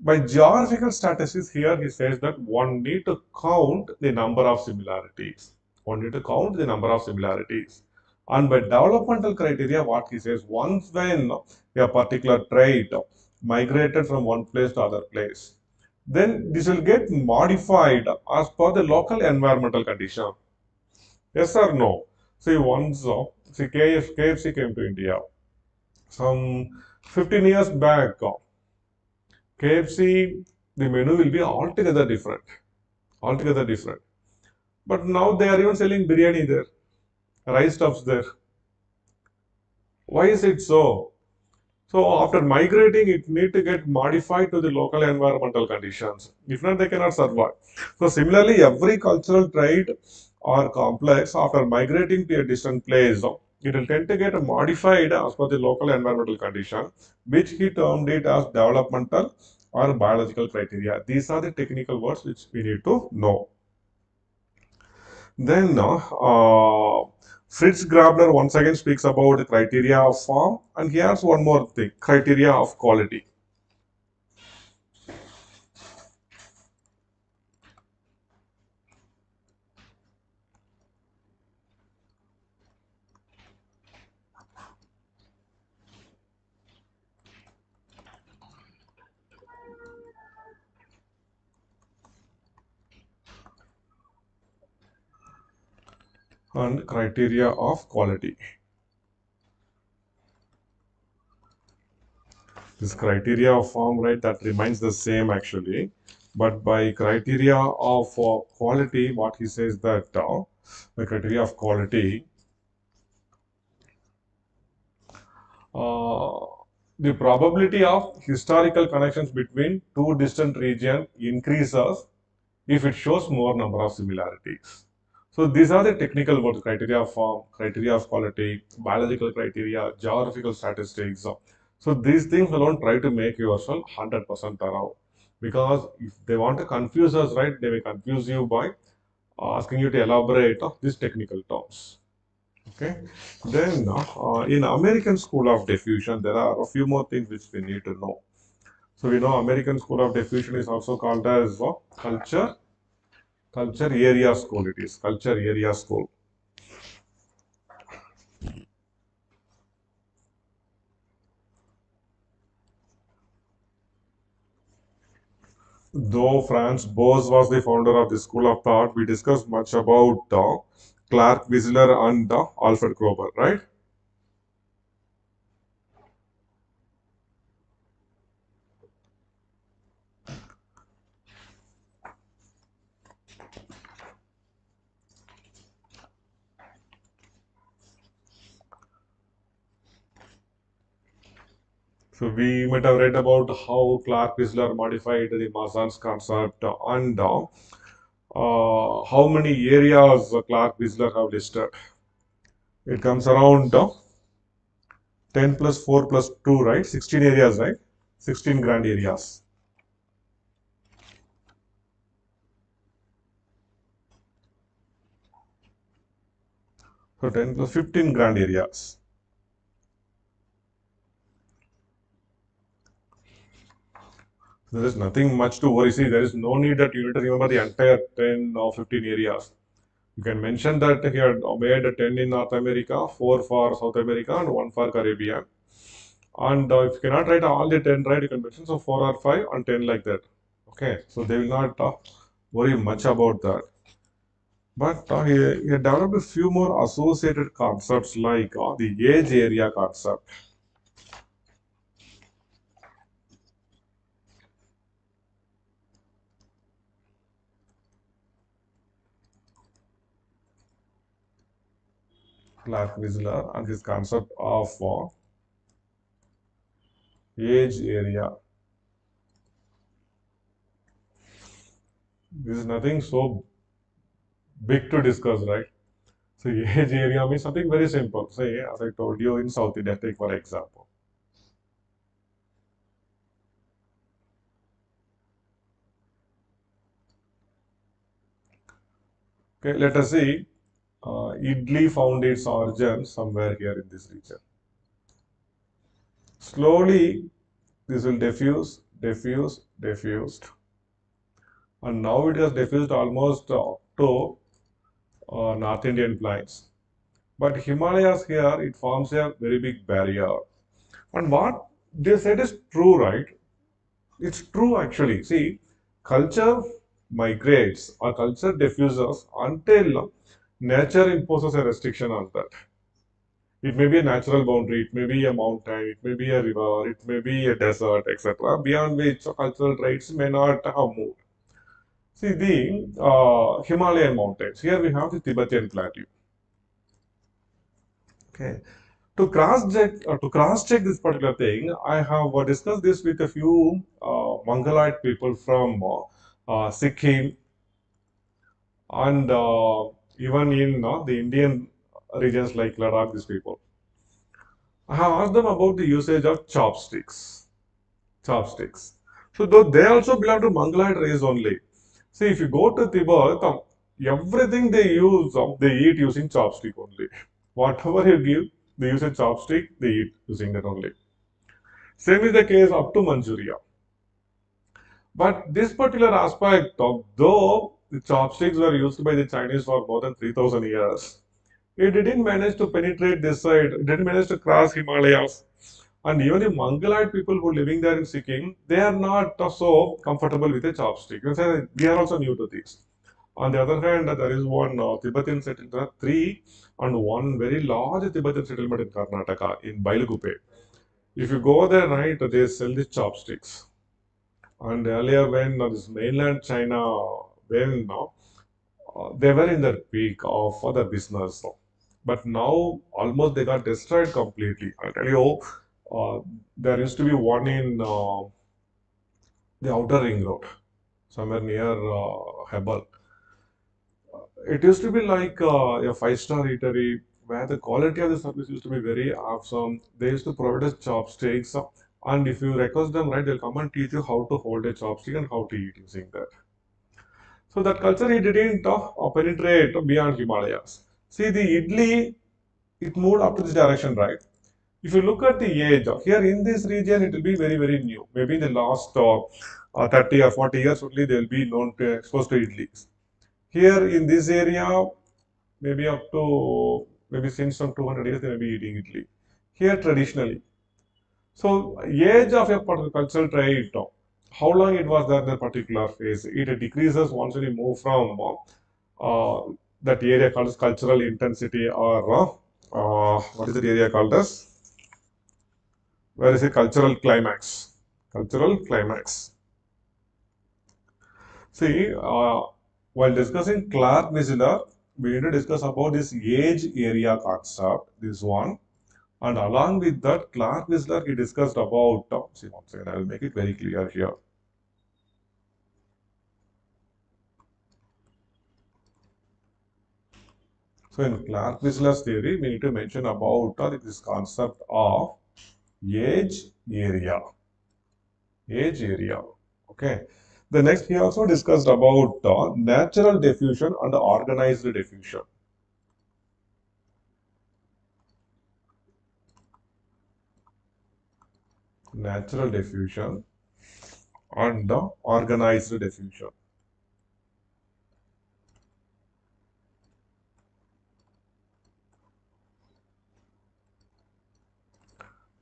by geographical statistics here, he says that one need to count the number of similarities. One need to count the number of similarities. And by developmental criteria, what he says, once when a particular trait migrated from one place to other place, then this will get modified as per the local environmental condition. Yes or no? See, once see, KFC came to India some 15 years back. KFC, the menu will be altogether different. Altogether different. But now they are even selling biryani there, rice stuffs there. Why is it so? So after migrating, it need to get modified to the local environmental conditions. If not, they cannot survive. So similarly, every cultural trait or complex after migrating to a distant place, it will tend to get modified as per the local environmental condition, which he termed it as developmental or biological criteria. These are the technical words which we need to know. Then Fritz Grabner once again speaks about the criteria of form, and he adds one more thing, criteria of quality. And criteria of quality. This criteria of form, right, that remains the same actually. But by criteria of quality, what he says that the criteria of quality, uh, the probability of historical connections between two distant regions increases if it shows more number of similarities. So these are the technical words, criteria of form, criteria of quality, biological criteria, geographical statistics. So these things alone try to make yourself 100% thorough. because if they want to confuse us, right, they may confuse you by asking you to elaborate these technical terms. Okay. Then in American School of Diffusion, there are a few more things which we need to know. So we know American School of Diffusion is also called as culture area school. It is culture area school. Though Franz Boas was the founder of the school of thought, we discussed much about Clark Whistler and Alfred Kroeber, right? So we might have read about how Clark Whistler modified the Mason's concept and how many areas Clark Whistler have listed. It comes around 10 plus 4 plus 2, right? 16 areas, right? 16 grand areas. So 10 plus 15 grand areas. There is nothing much to worry. See, there is no need that you need to remember the entire 10 or 15 areas. You can mention that here made 10 in North America, 4 for South America, and 1 for Caribbean. And if you cannot write all the 10 right, you can mention so 4 or 5 and 10 like that. Okay, so they will not worry much about that. But he developed a few more associated concepts like the age area concept. Clark Whistler and his concept of age area. This is nothing so big to discuss, right? So age area means something very simple. Say, as I told you in South India, take for example. Okay, let us see. Idli found its origin somewhere here in this region. Slowly, this will diffused, and now it has diffused almost to North Indian plains. But Himalayas here, it forms a very big barrier. And what they said is true, right? It's true actually. See, culture migrates or culture diffuses until nature imposes a restriction on that. It may be a natural boundary, it may be a mountain, it may be a river, it may be a desert, etc., beyond which cultural traits may not have moved. See, the Himalayan mountains. Here we have the Tibetan plateau. Okay. To cross check this particular thing, I have discussed this with a few Mongoloid people from Sikkim and even in the Indian regions like Ladakh. These people, I have asked them about the usage of chopsticks. Chopsticks. So though they also belong to Mongoloid race only. See, if you go to Tibet, everything they use, they eat using chopstick only. Whatever you give, they use a chopstick, they eat using that only. Same is the case up to Manchuria. But this particular aspect of though the chopsticks were used by the Chinese for more than 3000 years, it didn't manage to penetrate this side, it didn't manage to cross Himalayas. And even the Mongoloid people who are living there in Sikkim, they are not so comfortable with a chopstick. You say we are also new to this. On the other hand, there is one Tibetan settlement, there are three, and one very large Tibetan settlement in Karnataka, in Bailagupe. If you go there, right, they sell the chopsticks. And earlier, when this mainland China, when they were in the peak of the business, but now almost they got destroyed completely. I'll tell you, there used to be one in the outer ring road, somewhere near Hebel. It used to be like a five-star eatery where the quality of the service used to be very awesome. They used to provide us chopsticks, And if you request them, right, they'll come and teach you how to hold a chopstick and how to eat using that. So that culture it didn't penetrate beyond Himalayas. See the idli, it moved up to this direction, right? If you look at the age here in this region, it will be very very new. Maybe in the last 30 or 40 years only they will be known to exposed to idlis. Here in this area, maybe up to maybe since some 200 years they may be eating idli. Here traditionally. So age of a particular cultural trait, how long it was there in a particular phase, it decreases once we move from that area called as cultural intensity or what is the area called as? Where is a cultural climax? Cultural climax. See, while discussing Clark Missler, we need to discuss about this age area concept, this one. And along with that, Clark Missler, he discussed about, see one second, I will make it very clear here. So in Clark Missler's theory, we need to mention about this concept of age area. Age area. Okay. The next he also discussed about natural diffusion and organized diffusion. Natural diffusion and organized diffusion.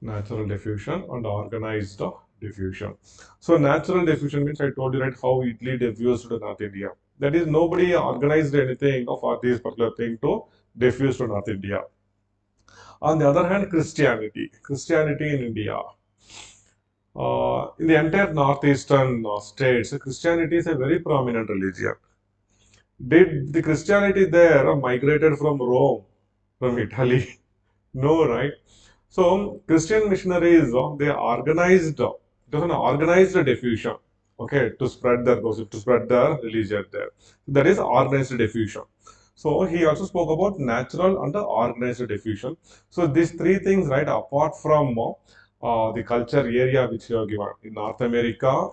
Natural diffusion and organized diffusion. So natural diffusion means I told you right how Italy diffused to North India. That is nobody organized anything for this particular thing to diffuse to North India. On the other hand, Christianity. Christianity in India. In the entire northeastern states, Christianity is a very prominent religion. Did the Christianity there migrated from Rome, from Italy? No, right? So Christian missionaries, they organized, it was an organized diffusion, okay, to spread their gospel, to spread their religion there. That is organized diffusion. So he also spoke about natural and organized diffusion. So these three things, right, apart from the culture area which you have given in North America,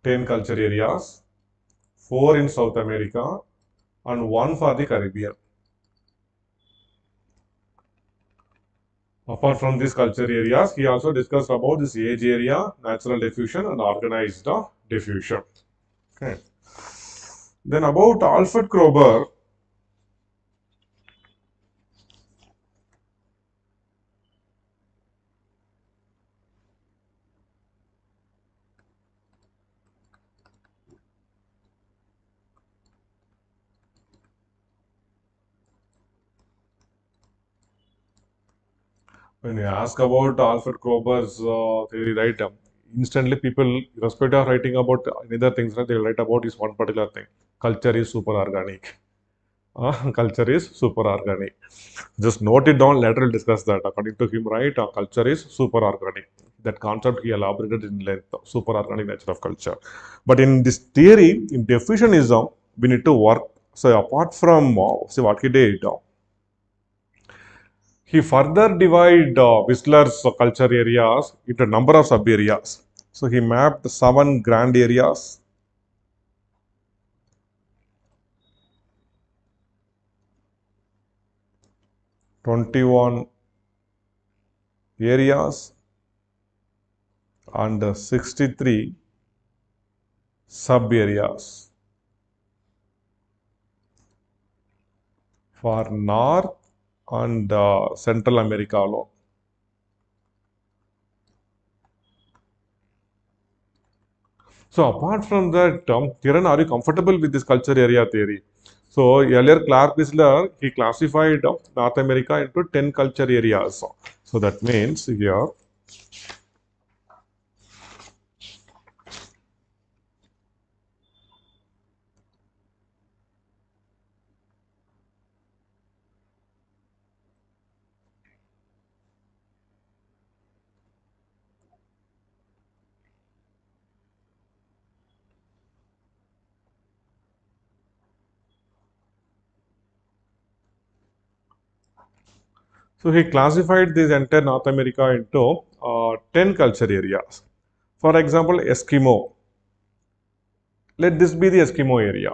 10 culture areas, 4 in South America, and 1 for the Caribbean. Apart from these culture areas, he also discussed about this age area, natural diffusion, and organized diffusion. Okay. Then about Alfred Kroeber, when you ask about Alfred Kroeber's theory, right, instantly people, irrespective of writing about any other things, right, they will write about this one particular thing. Culture is super organic. Culture is super organic. Just note it down, later we'll discuss that. According to him, right, culture is super organic. That concept he elaborated in length, super organic nature of culture. But in this theory, in diffusionism, we need to work. So apart from, see what he did, he further divide Whistler's culture areas into a number of sub areas. So he mapped 7 grand areas, 21 areas, and 63 sub areas for North and Central America alone. So apart from that, Kiran, are you comfortable with this culture area theory? So earlier Clark Whistler, he classified North America into 10 culture areas. So that means here, So he classified this entire North America into 10 culture areas. For example, Eskimo. Let this be the Eskimo area.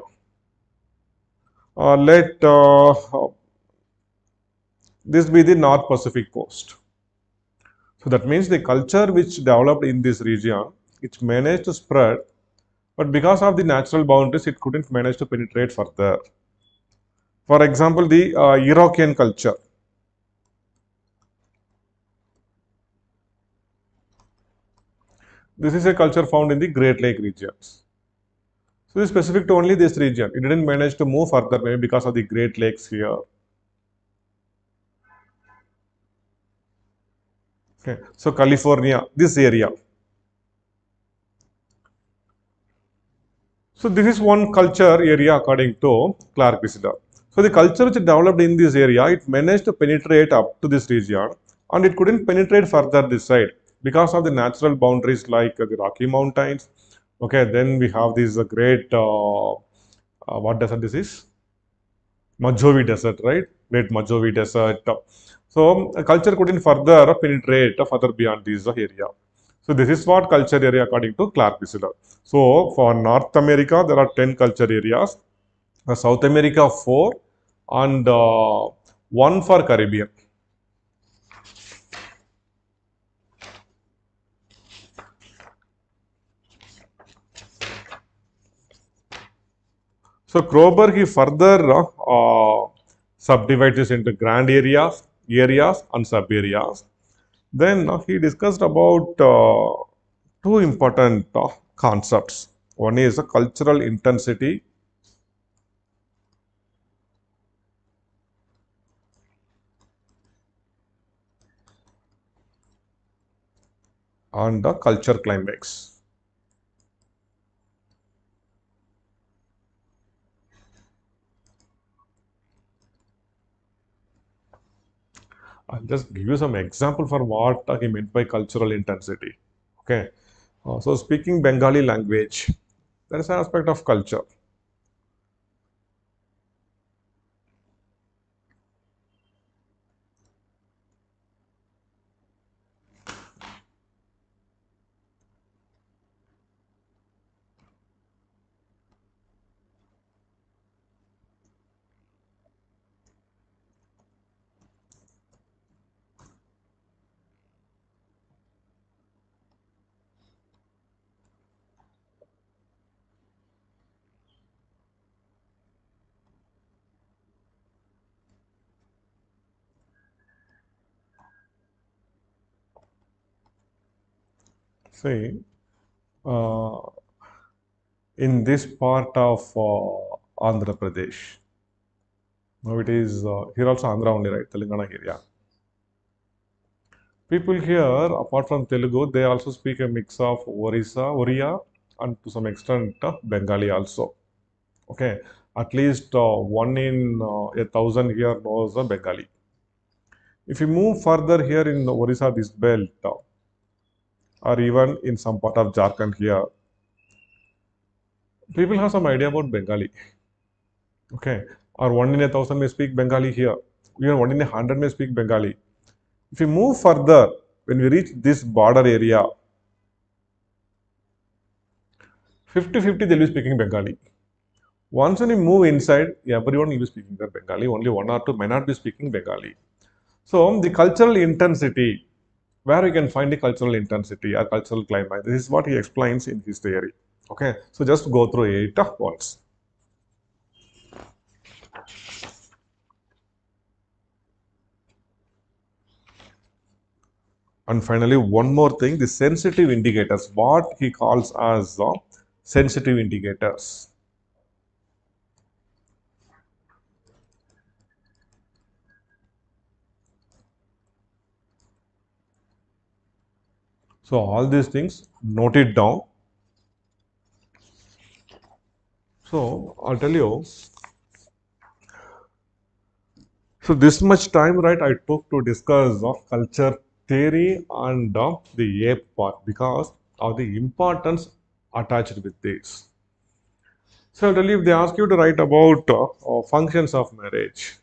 Let this be the North Pacific coast. So that means the culture which developed in this region, it managed to spread, but because of the natural boundaries, it couldn't manage to penetrate further. For example, the European culture. This is a culture found in the Great Lake regions. So it's specific to only this region. It didn't manage to move further, maybe because of the Great Lakes here. Okay. So California, this area. So this is one culture area according to Clark Visitor. So the culture which developed in this area, it managed to penetrate up to this region, and it couldn't penetrate further this side because of the natural boundaries like the Rocky Mountains. Okay, then we have this great what desert this is? Mojave Desert, right? Great Mojave Desert. So culture couldn't further penetrate further beyond this area. So this is what culture area according to Clark Visitor. So for North America, there are 10 culture areas. South America, 4, and 1 for Caribbean. So Kroeber, he further subdivides this into grand areas and sub areas. Then he discussed about two important concepts. One is cultural intensity, and the culture climax. I'll just give you some example for what he meant by cultural intensity. Okay, so speaking Bengali language, there is an aspect of culture. See, uh, in this part of Andhra Pradesh, now it is here also Andhra only, right? Telangana area. People here, apart from Telugu, they also speak a mix of Oriya, and to some extent Bengali also. Okay, at least one in a thousand here knows Bengali. If you move further here in the Orissa, this belt, or even in some part of Jharkhand here, people have some idea about Bengali. Okay, or one in a thousand may speak Bengali here. Even one in a hundred may speak Bengali. If you move further, when we reach this border area, 50-50 they'll be speaking Bengali. Once when you move inside, everyone will be speaking the Bengali. Only one or two may not be speaking Bengali. So the cultural intensity, where we can find the cultural intensity or cultural climate, this is what he explains in his theory. Okay, so just go through it once. And finally, one more thing, the sensitive indicators, what he calls as sensitive indicators. So all these things, note it down. So I'll tell you. So this much time, right, I took to discuss culture theory and the ape part because of the importance attached with this. So I'll tell you, if they ask you to write about functions of marriage,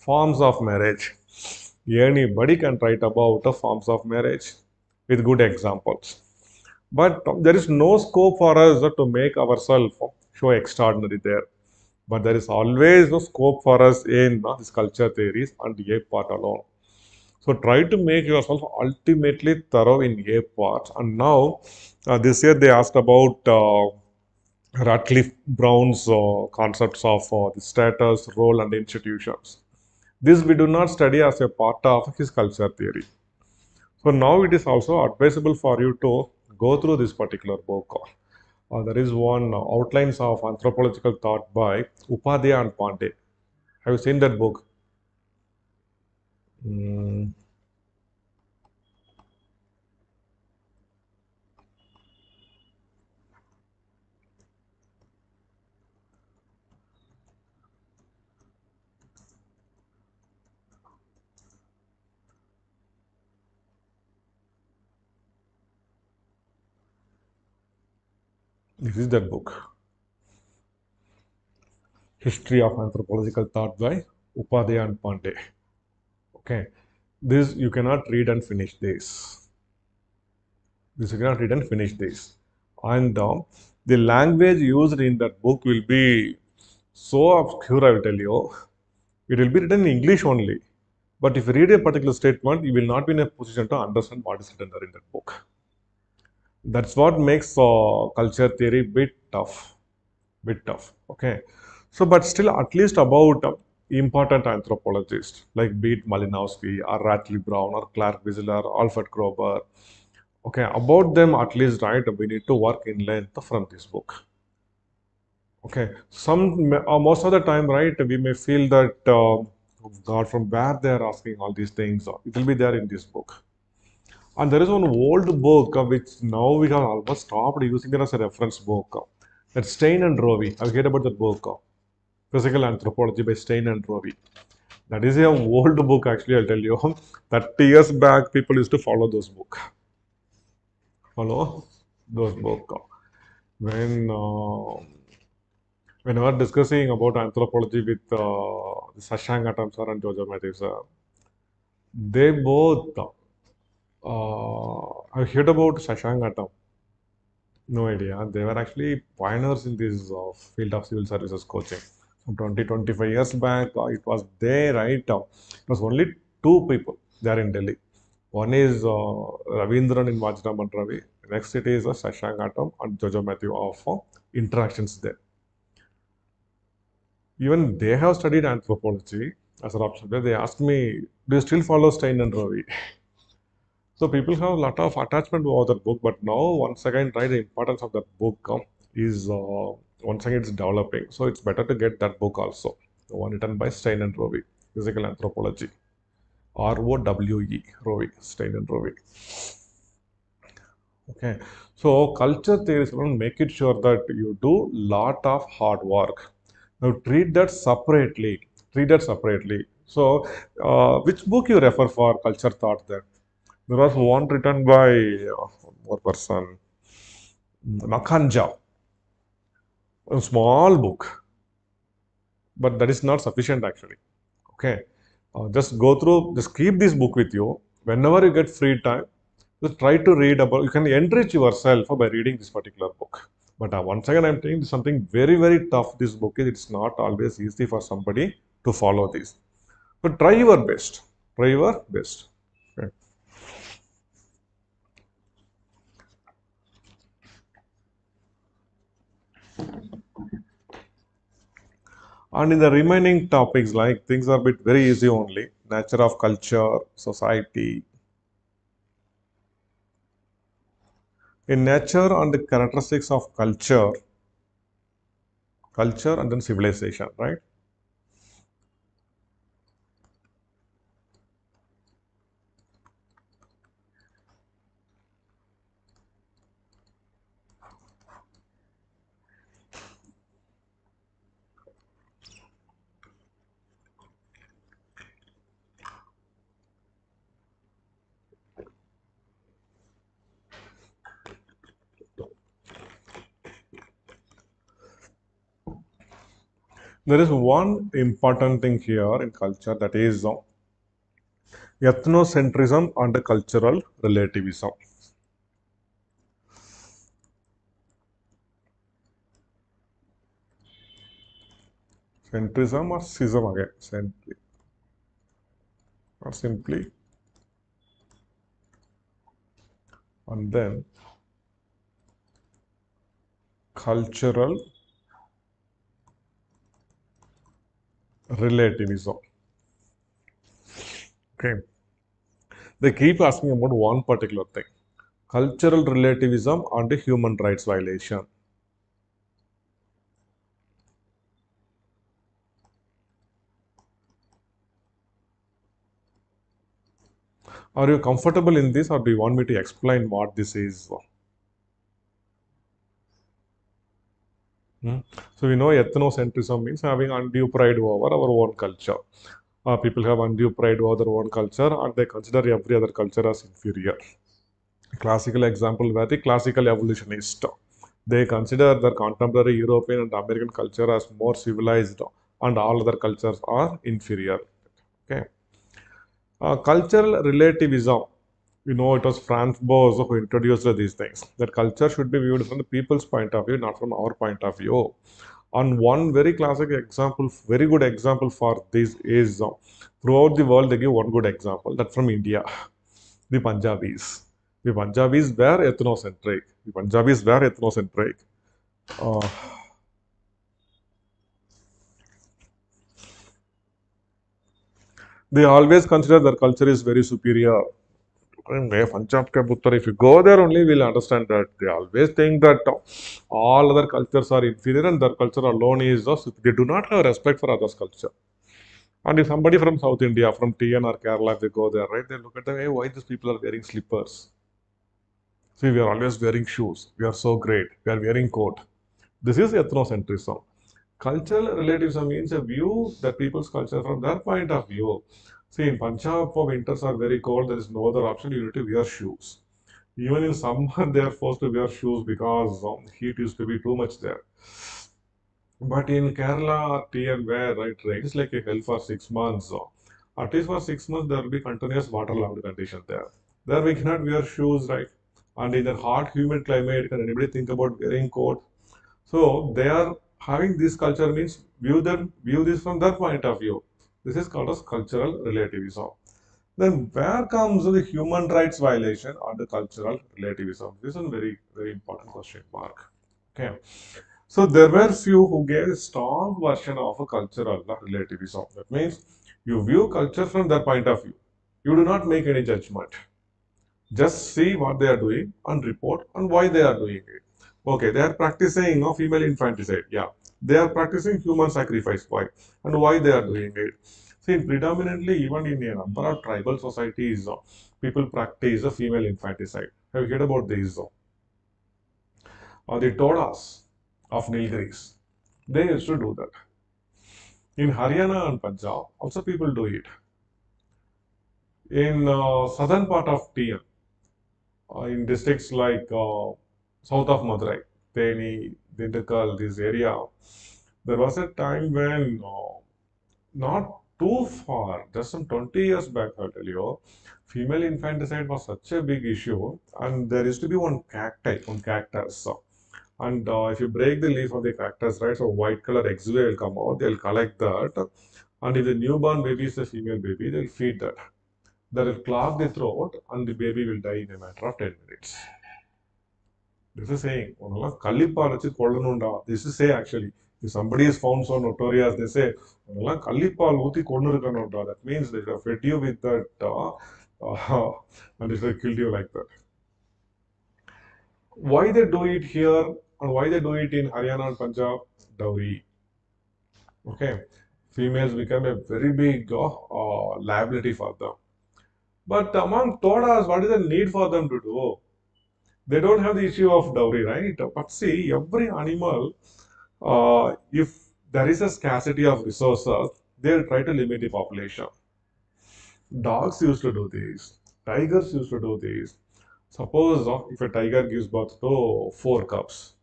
Forms of marriage. Anybody can write about the forms of marriage with good examples. But there is no scope for us to make ourselves show extraordinary there. But there is always no scope for us in this culture theories and A part alone. So try to make yourself ultimately thorough in A part. And now, this year they asked about Radcliffe Brown's concepts of the status, role, and institutions. This we do not study as a part of his culture theory. So now it is also advisable for you to go through this particular book. There is one outlines of anthropological thought by Upadhyaya and Pandey. Have you seen that book? Mm, this is that book, History of Anthropological Thought by Upadhyaya and Pandey. Okay, this you cannot read and finish this. This you cannot read and finish this, and the language used in that book will be so obscure. I will tell you, it will be written in English only. But if you read a particular statement, you will not be in a position to understand what is written there in that book. That's what makes culture theory bit tough. Okay, so but still, at least about important anthropologists like Beat Malinowski or Ratley Brown or Clark Wieseler, Alfred Kroeber. Okay, about them at least, right? We need to work in length from this book. Okay, most of the time, right? We may feel that God, from where they are asking all these things, it will be there in this book. And there is one old book which now we have almost stopped using it as a reference book. That's Stein and Rowe. I've heard about that book, Physical Anthropology by Stein and Rowe. That is a old book, actually, I'll tell you. 30 years back, people used to follow those book. Follow those book. When when we were discussing about anthropology with Sashank Atam sir and Jojo Matthew sir, they both, I heard about Sashank Atam. No idea. They were actually pioneers in this field of civil services coaching. From 20, 25 years back, it was there, right? It was only two people there in Delhi. One is Ravindran in Vajraman Ravi. Next it is Shashank Atom and Jojo Matthew of interactions there. Even they have studied anthropology as an option. They asked me, do you still follow Stein and Ravi? So people have a lot of attachment to that book, but now once again, right, the importance of that book is once again it's developing. So it's better to get that book also, the one written by Stein and Rowe, Physical Anthropology, ROWE, Rowe, Stein and Rowe. Okay, so culture theories will make it sure that you do lot of hard work. Now treat that separately. Treat that separately. So, which book you refer for culture thought then? There was one written by one person, Makanja, a small book, but that is not sufficient actually. Okay, just go through, just keep this book with you. Whenever you get free time, just try to read about, you can enrich yourself by reading this particular book. But once again, I'm telling you something very, very tough. This book is, it's not always easy for somebody to follow this. But try your best. Try your best. Okay. And in the remaining topics, like things are a bit very easy only. Nature of culture, society. In nature and the characteristics of culture and then civilization, right? There is one important thing here in culture, that is ethnocentrism and cultural relativism. Centrism or schism again, simply or simply, and then cultural relativism. Okay, they keep asking about one particular thing: cultural relativism and human rights violation. Are you comfortable in this, or do you want me to explain what this is? Hmm. So we know ethnocentrism means having undue pride over our own culture. People have undue pride over their own culture and they consider every other culture as inferior. Classical example were the classical evolutionists. They consider their contemporary European and American culture as more civilized and all other cultures are inferior. Okay. Cultural relativism. It was Franz Boas who introduced these things. That culture should be viewed from the people's point of view, not from our point of view. And one very classic example, very good example for this is throughout the world, they give one good example. That's from India, the Punjabis. The Punjabis were ethnocentric. The Punjabis were ethnocentric. Uh, they always consider their culture is very superior. Punjab ke puttar, if you go there only, we'll understand that they always think that all other cultures are inferior and their culture alone is they do not have respect for others' culture. And if somebody from South India, from TN or Kerala, if they go there, right, they look at them, hey, why these people are wearing slippers? See, we are always wearing shoes. We are so great. We are wearing coat. This is ethnocentrism. Cultural relativism means a view that people's culture from their point of view. See, in Punjab, for winters are very cold. There is no other option. You need to wear shoes. Even in summer, they are forced to wear shoes because heat used to be too much there. But in Kerala or TN where it rains like a hell for 6 months, at least for 6 months there will be continuous waterlogged condition there. There we cannot wear shoes, right? And in a hot, humid climate, can anybody think about wearing coat? So they are having this culture means view this from their point of view. This is called as cultural relativism. Then where comes the human rights violation or the cultural relativism? This is a very, very important question mark. Okay. So there were few who gave a strong version of a cultural relativism. That means you view culture from their point of view. You do not make any judgment. Just see what they are doing and report on why they are doing it. Okay, they are practicing female infanticide. Yeah. They are practicing human sacrifice. Why? And why they are doing it. See, predominantly, even in a number of tribal societies, people practice a female infanticide. Have you heard about these? The Todas of Nilgiris. They used to do that. In Haryana and Punjab, also people do it. In southern part of TN, in districts like south of Madurai, Theni, Dindigul, this area, there was a time when not too far, just some 20 years back, I'll tell you, female infanticide was such a big issue, and there used to be one cacti, one cactus. And if you break the leaf of the cactus, right, so white color exudate will come out, they'll collect that. And if the newborn baby is a female baby, they'll feed that. That will clog the throat and the baby will die in a matter of 10 minutes. This is saying, this is say actually, if somebody is found so notorious, they say, that means they have fed you with that and they have killed you like that. Why they do it here and why they do it in Haryana and Punjab? Dowry. Okay. Females become a very big liability for them. But among Todas, what is the need for them to do? They don't have the issue of dowry, right? But see, every animal, if there is a scarcity of resources, they'll try to limit the population. Dogs used to do this. Tigers used to do this. Suppose if a tiger gives birth to 4 cubs,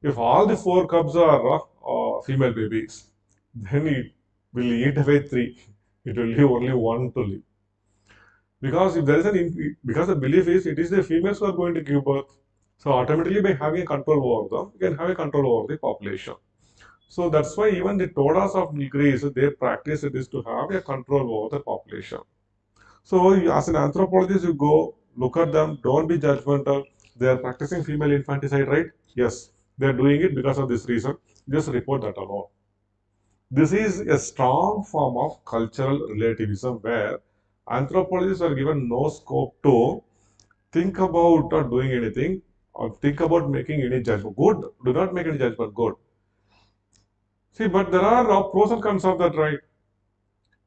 if all the 4 cubs are female babies, then it will eat away three. It will leave only one to live. Because if there is because the belief is it is the females who are going to give birth. So automatically by having a control over them, you can have a control over the population. So that's why even the Todas of Greece, their practice it is to have a control over the population. So as an anthropologist, you go look at them, don't be judgmental. They are practicing female infanticide, right? Yes, they are doing it because of this reason. Just report that alone. This is a strong form of cultural relativism where anthropologists are given no scope to think about doing anything or think about making any judgment. Good, do not make any judgment, good. See, but there are pros and cons of that, right?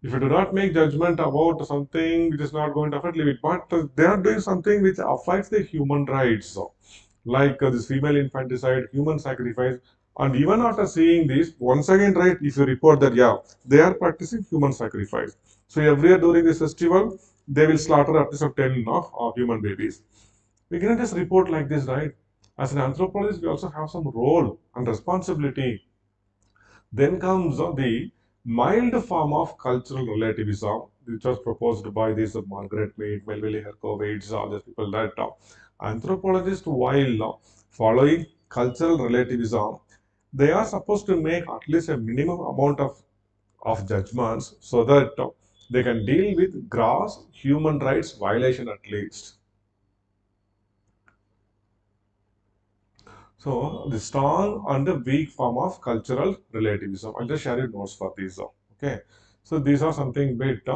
If you do not make judgment about something which is not going to affect living, but they are doing something which affects the human rights, so, like this female infanticide, human sacrifice, and even after seeing this, once again, right, if you report that, yeah, they are practicing human sacrifice. So every year during this festival, they will slaughter at least of 10 human babies. We cannot just report like this, right? As an anthropologist, we also have some role and responsibility. Then comes the mild form of cultural relativism, which was proposed by these Margaret Mead, Melville Herkovitz, all these people that anthropologists, while following cultural relativism, they are supposed to make at least a minimum amount of judgments so that they can deal with gross human rights violation at least. So the strong and the weak form of cultural relativism. I'll just share your notes for these. Okay. So these are something bit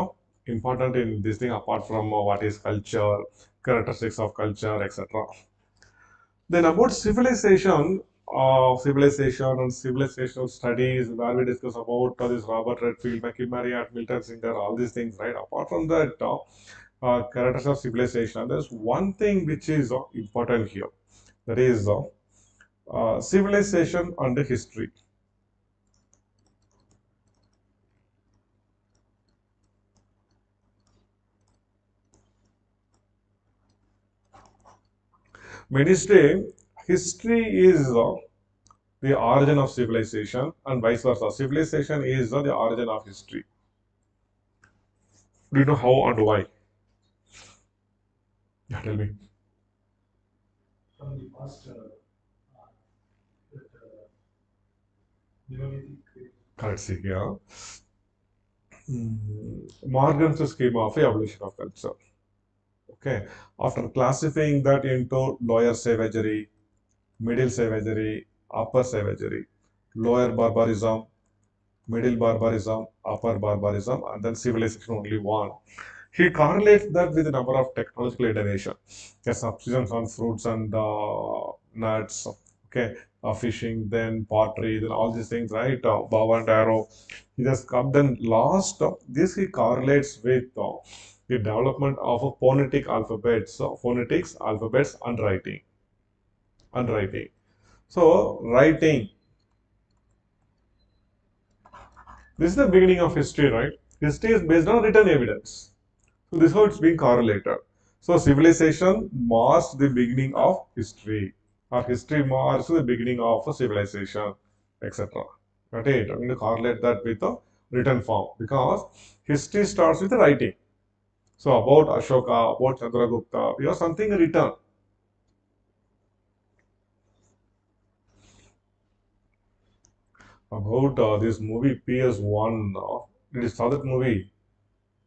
important in this thing apart from what is culture, characteristics of culture, etc. Then about civilization and civilizational studies, where we discuss about this Robert Redfield, McKim Milton Singer, all these things, right? Apart from that, characters of civilization, there's one thing which is important here. That is civilization and history. Many say history is the origin of civilization and vice versa. Civilization is the origin of history. Do you know how and why? Yeah, tell me. Correct, see, yeah. Morgan's schema of evolution of culture. Okay. After classifying that into lower savagery, middle savagery, upper savagery, lower barbarism, middle barbarism, upper barbarism, and then civilization only one. He correlates that with the number of technological innovation. Yes, subsistence on fruits and nuts, okay, fishing, then pottery, then all these things, right? Bow and arrow. He just come. Then last, this he correlates with the development of a phonetic alphabets, phonetics, alphabets, and writing. So writing. This is the beginning of history, right? History is based on written evidence. So this is how it's being correlated. So civilization marks the beginning of history, or history marks the beginning of a civilization, etc. Got it? I'm going to correlate that with the written form because history starts with writing. So about Ashoka, about Chandragupta, we have something written. About this movie PS1. Did you saw that movie?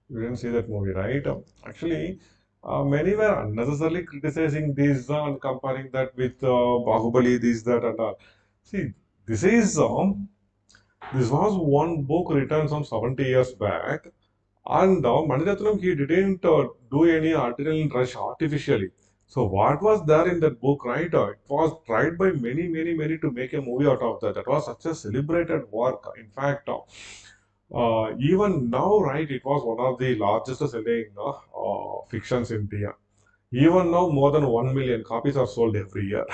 You didn't see that movie, right? Actually, many were unnecessarily criticizing this and comparing that with Bahubali, this, that, and all. See, this is this was one book written some 70 years back, and Maniratnam he didn't do any adrenaline rush artificially. So what was there in that book, right? It was tried by many to make a movie out of that. That was such a celebrated work. In fact, even now, right, it was one of the largest selling fictions in India. Even now, more than 1 million copies are sold every year.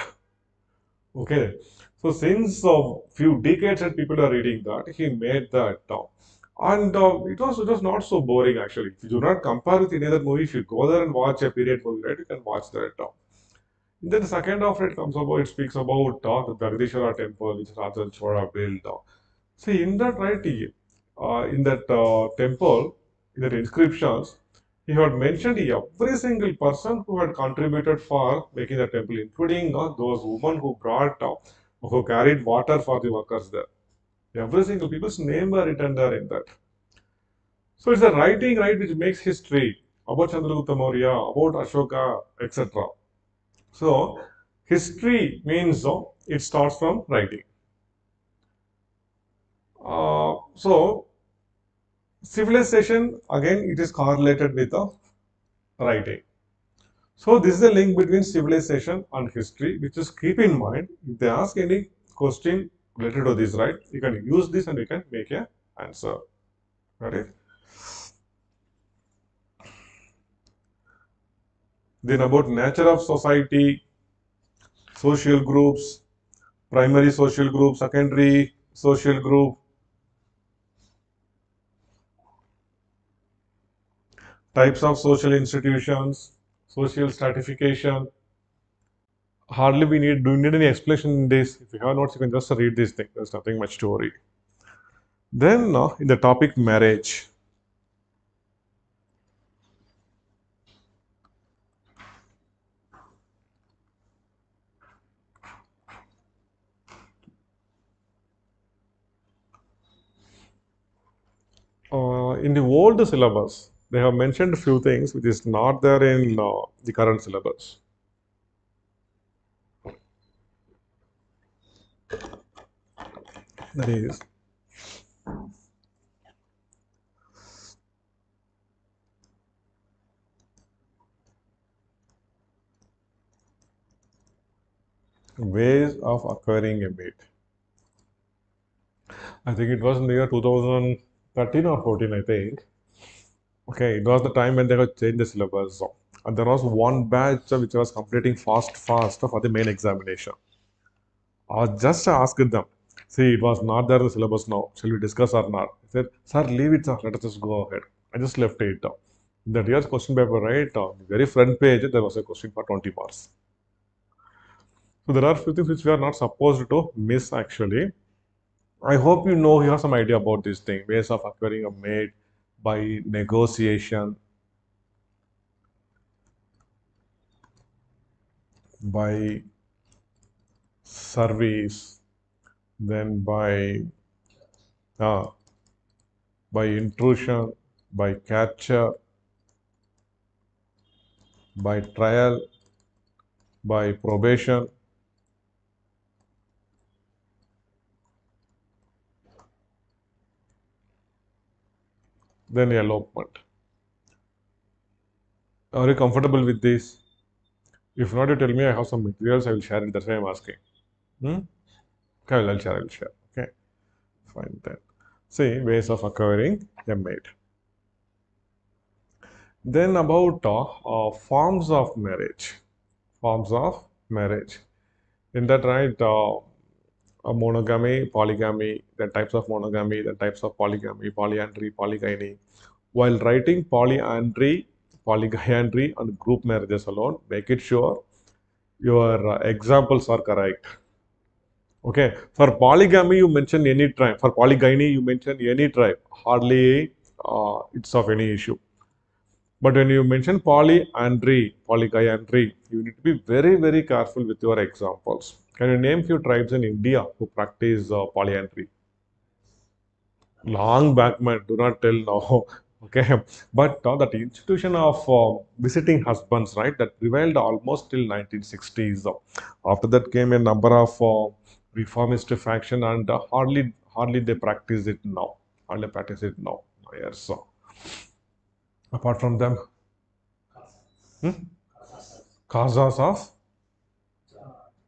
Okay. So, since a few decades that people are reading that, he made that. And it was not so boring actually. If you do not compare with any other movie, if you go there and watch a period movie, right, you can watch that. Then the second half it comes about, it speaks about the Brihadishwara temple which Raja Chola built. See, in that right, in that temple, in that inscriptions, he had mentioned every single person who had contributed for making the temple, including those women who brought, who carried water for the workers there. Every single people's name were written there in that. So it's a writing, right, which makes history about Chandragupta Maurya, about Ashoka, etc. So history means it starts from writing. So civilization again it is correlated with the writing. So this is a link between civilization and history, which is keep in mind if they ask any question related to this, right? You can use this and you can make a answer. Got it? Then about nature of society, social groups, primary social group, secondary social group, types of social institutions, social stratification. Hardly we need, do you need any explanation in this? If you have notes, you can just read this thing. There's nothing much to worry. Then in the topic marriage. In the old syllabus, they have mentioned a few things which is not there in the current syllabus. That is, ways of acquiring a mate. I think it was in the year 2013 or 14, I think. Okay, it was the time when they had changed the syllabus. And there was one batch which was completing fast for the main examination. I just asked them, see, it was not there in the syllabus now. Shall we discuss or not? I said, sir, leave it, sir. Let us just go ahead. I just left it. In that year's question paper, right, on the very front page, there was a question for 20 marks. So there are few things which we are not supposed to miss actually. I hope you have some idea about this thing, ways of acquiring a mate by negotiation, by service, then uh, by intrusion, by capture, by trial, by probation, then elopement. Are you comfortable with this? If not, you tell me I have some materials, I will share it. That's why I'm asking. Hmm? Okay, I'll share. Okay, fine then. See, ways of acquiring a mate. Then about forms of marriage. Forms of marriage. In that, right, monogamy, polygamy, the types of monogamy, the types of polygamy, polyandry, polygyny. While writing polyandry, polygyandry, and group marriages alone, make it sure your examples are correct. Okay, for polygamy, you mention any tribe. For polygyny, you mention any tribe. Hardly it's of any issue. But when you mention polyandry, polygyandry, you need to be very careful with your examples. Can you name few tribes in India who practice polyandry? Long back, man. Do not tell now. Okay, but that institution of visiting husbands, right, that prevailed almost till 1960s. After that came a number of reformist faction, and hardly they practice it now. Hardly practice it now. Yes. So apart from them, hmm? Khazas of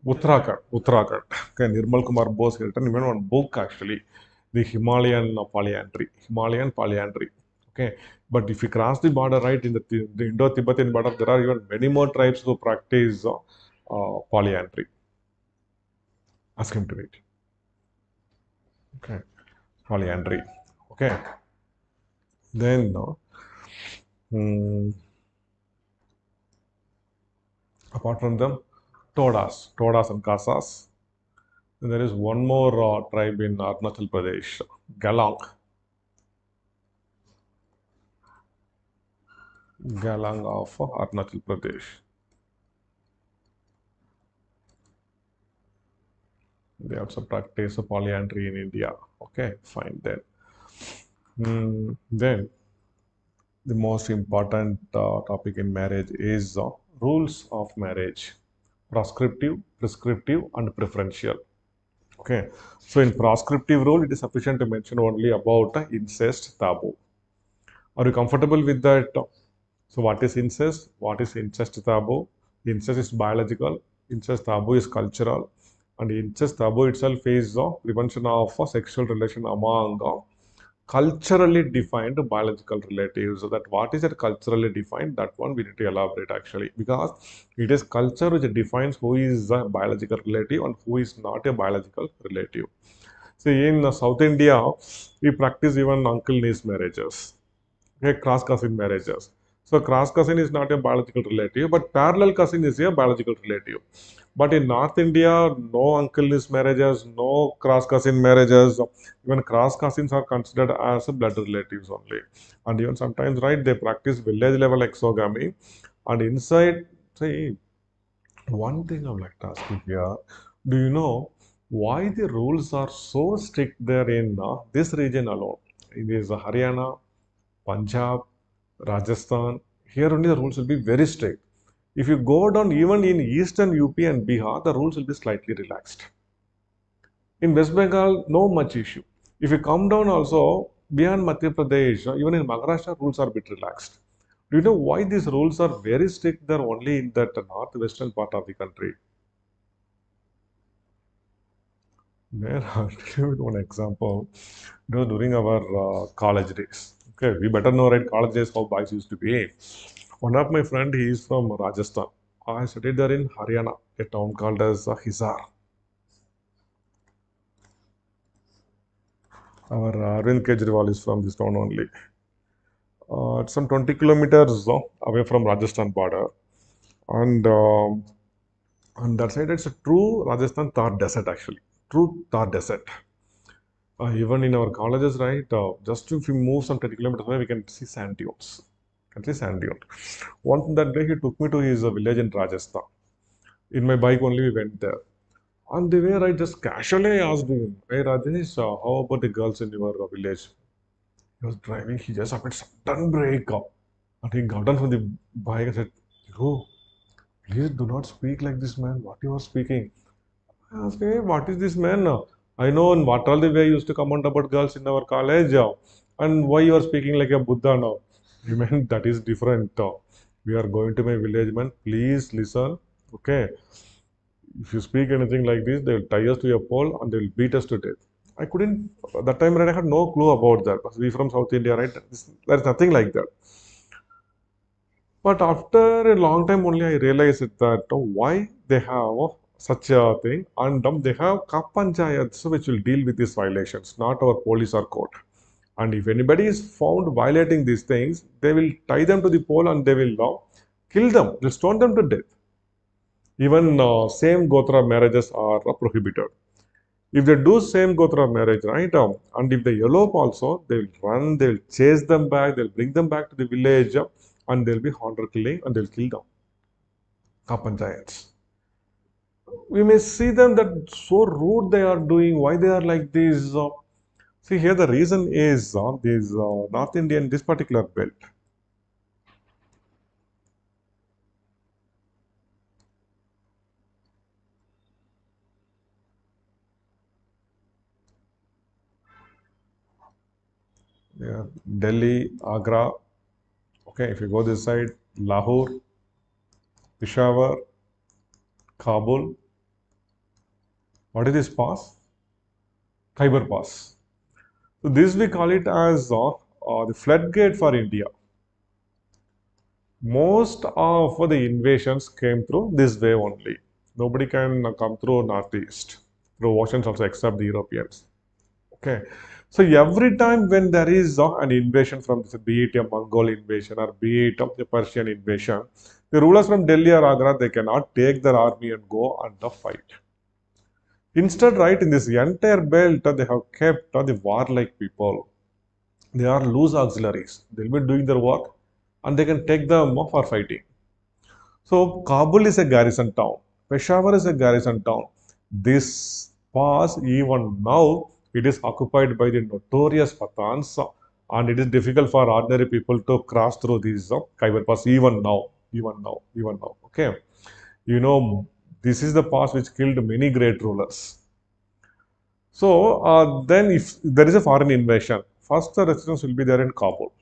Uttarakhand. Okay, Nirmal Kumar Bose has written even one book actually, the Himalayan polyandry. Okay, but if you cross the border, right, in the Indo-Tibetan border, there are even many more tribes who practice polyandry. Ask him to read. Okay, polyandry. Okay, then mm, apart from them, Todas and Kasas. And there is one more tribe in Arunachal Pradesh, Galang. Galang of Arunachal Pradesh. They also practice polyandry in India. Okay, fine then. Then the most important topic in marriage is rules of marriage: proscriptive, prescriptive, and preferential. Okay, so in proscriptive rule, it is sufficient to mention only about incest taboo. Are you comfortable with that? So, what is incest? What is incest taboo? Incest is biological, incest taboo is cultural, and incest taboo itself is the prevention of a sexual relation among culturally defined biological relatives. So that what is that culturally defined? That one we need to elaborate actually, because it is culture which defines who is a biological relative and who is not a biological relative. See, in South India, we practice even uncle niece marriages, okay, cross cousin marriages. So cross cousin is not a biological relative, but parallel cousin is a biological relative. But in North India, no uncle niece marriages, no cross cousin marriages. Even cross cousins are considered as blood relatives only. And even sometimes, right, they practice village level exogamy. And inside, say, one thing I would like to ask you here: do you know why the rules are so strict there in this region alone? It is Haryana, Punjab, Rajasthan. Here only the rules will be very strict. If you go down even in eastern UP and Bihar, the rules will be slightly relaxed. In West Bengal, no much issue. If you come down also beyond Madhya Pradesh, even in Maharashtra, rules are a bit relaxed. Do you know why these rules are very strict there only in that northwestern part of the country? There, I'll tell you one example. It was during our college days. Okay, we better know, right? College days, how boys used to be. One of my friend, he is from Rajasthan. I studied there in Haryana, a town called as Hisar. Our Arvind Kejriwal is from this town only. It's some 20 kilometers away from Rajasthan border, and on that side, it's a true Rajasthan Thar desert actually. True Thar desert. Even in our colleges, right? Just if we move some 30 kilometers away, we can see sand dunes. Can see sand dunes. One that day, he took me to his village in Rajasthan. In my bike only, we went there. On the way, I just casually asked him, "Hey Rajesh, how about the girls in your village?" He was driving. He just happened sudden break up, and he got down from the bike and said, "Yo, please do not speak like this, man. What you are speaking?" I asked, "Hey, what is this, man? I know in what all the way you used to comment about girls in our college, and why you are speaking like a Buddha now?" He meant that is different. We are going to my village, man. Please listen, okay? If you speak anything like this, they will tie us to a pole and they will beat us to death. I couldn't, that time, right, I had no clue about that because we from South India, right? There's nothing like that. But after a long time only, I realized that why they have such a thing, and they have Kap Panchayats which will deal with these violations, not our police or court. And if anybody is found violating these things, they will tie them to the pole and they will kill them, they'll stone them to death. Even same Gotra marriages are prohibited. If they do same Gotra marriage, right, and if they elope also, they will run, they will chase them back, they'll bring them back to the village, and they'll be honor killing and they'll kill them. Kapanchayats. We may see them that so rude they are doing, why they are like this. See here the reason is this North Indian, this particular belt. Yeah, Delhi, Agra. Okay, if you go this side, Lahore, Peshawar, Kabul. What is this pass? Khyber Pass. So this we call it as the floodgate for India. Most of the invasions came through this way only. Nobody can come through northeast, through oceans also except the Europeans. Okay. So every time when there is an invasion from this, be it a Mongol invasion or be it a Persian invasion, the rulers from Delhi or Agra, they cannot take their army and go and fight. Instead, right, in this entire belt, they have kept the warlike people. They are loose auxiliaries. They'll be doing their work and they can take them for fighting. So Kabul is a garrison town. Peshawar is a garrison town. This pass, even now, it is occupied by the notorious Pathans, and it is difficult for ordinary people to cross through these Khyber Pass even now, even now, even now. Okay, you know, this is the pass which killed many great rulers. So then, if there is a foreign invasion, first the resistance will be there in Kabul.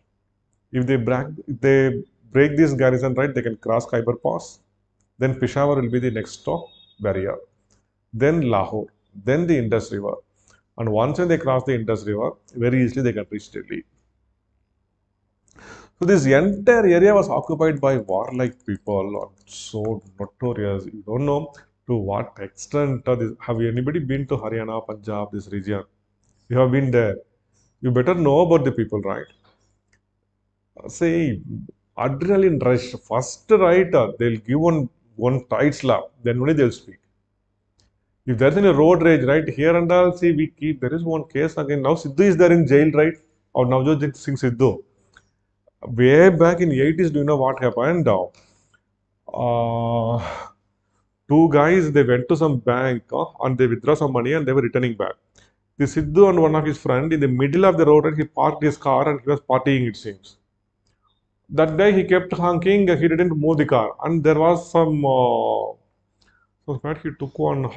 If they break this garrison, right, they can cross Khyber Pass. Then Peshawar will be the next stop barrier. Then Lahore. Then the Indus River. And once when they cross the Indus River, very easily they can reach Delhi. So this entire area was occupied by warlike people, so notorious. You don't know to what extent. Have you anybody been to Haryana, Punjab, this region? You have been there. You better know about the people, right? See, adrenaline rush. First, right, they'll give one tight slap, then only they'll speak. If there's any road rage, right, here and all, see, we keep, there is one case again. Now Sidhu is there in jail, right? Or Navjot Singh Sidhu. Way back in 80s, do you know what happened? Uh, two guys, they went to some bank and they withdraw some money and they were returning back. The Sidhu and one of his friend in the middle of the road, and he parked his car and he was partying, it seems. That day he kept honking, he didn't move the car. And there was some, so that he took one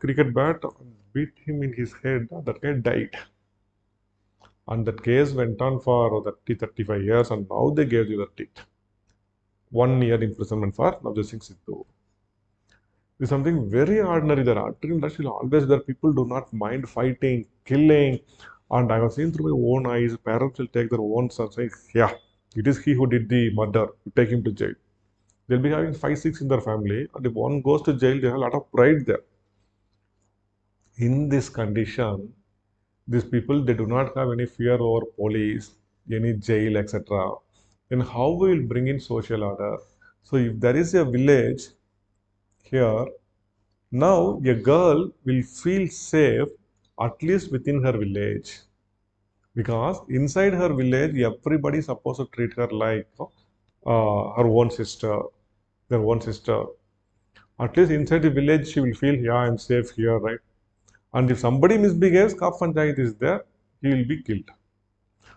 cricket bat and beat him in his head. That guy died. And that case went on for 30, 35 years, and now they gave the verdict. 1 year imprisonment for Navjot Singh Sidhu. It's something very ordinary. There are will always there. People do not mind fighting, killing. And I was seeing through my own eyes, parents will take their own son saying, yeah, it is he who did the murder. Take him to jail. They'll be having 5, 6 in their family, and if one goes to jail, they have a lot of pride there. In this condition, these people, they do not have any fear over police, any jail, etc. Then how we will bring in social order? So if there is a village here, now a girl will feel safe at least within her village, because inside her village everybody is supposed to treat her like her own sister, their own sister. At least inside the village she will feel, yeah, I'm safe here, right? And if somebody misbehaves, Kap Panchayat is there, he will be killed.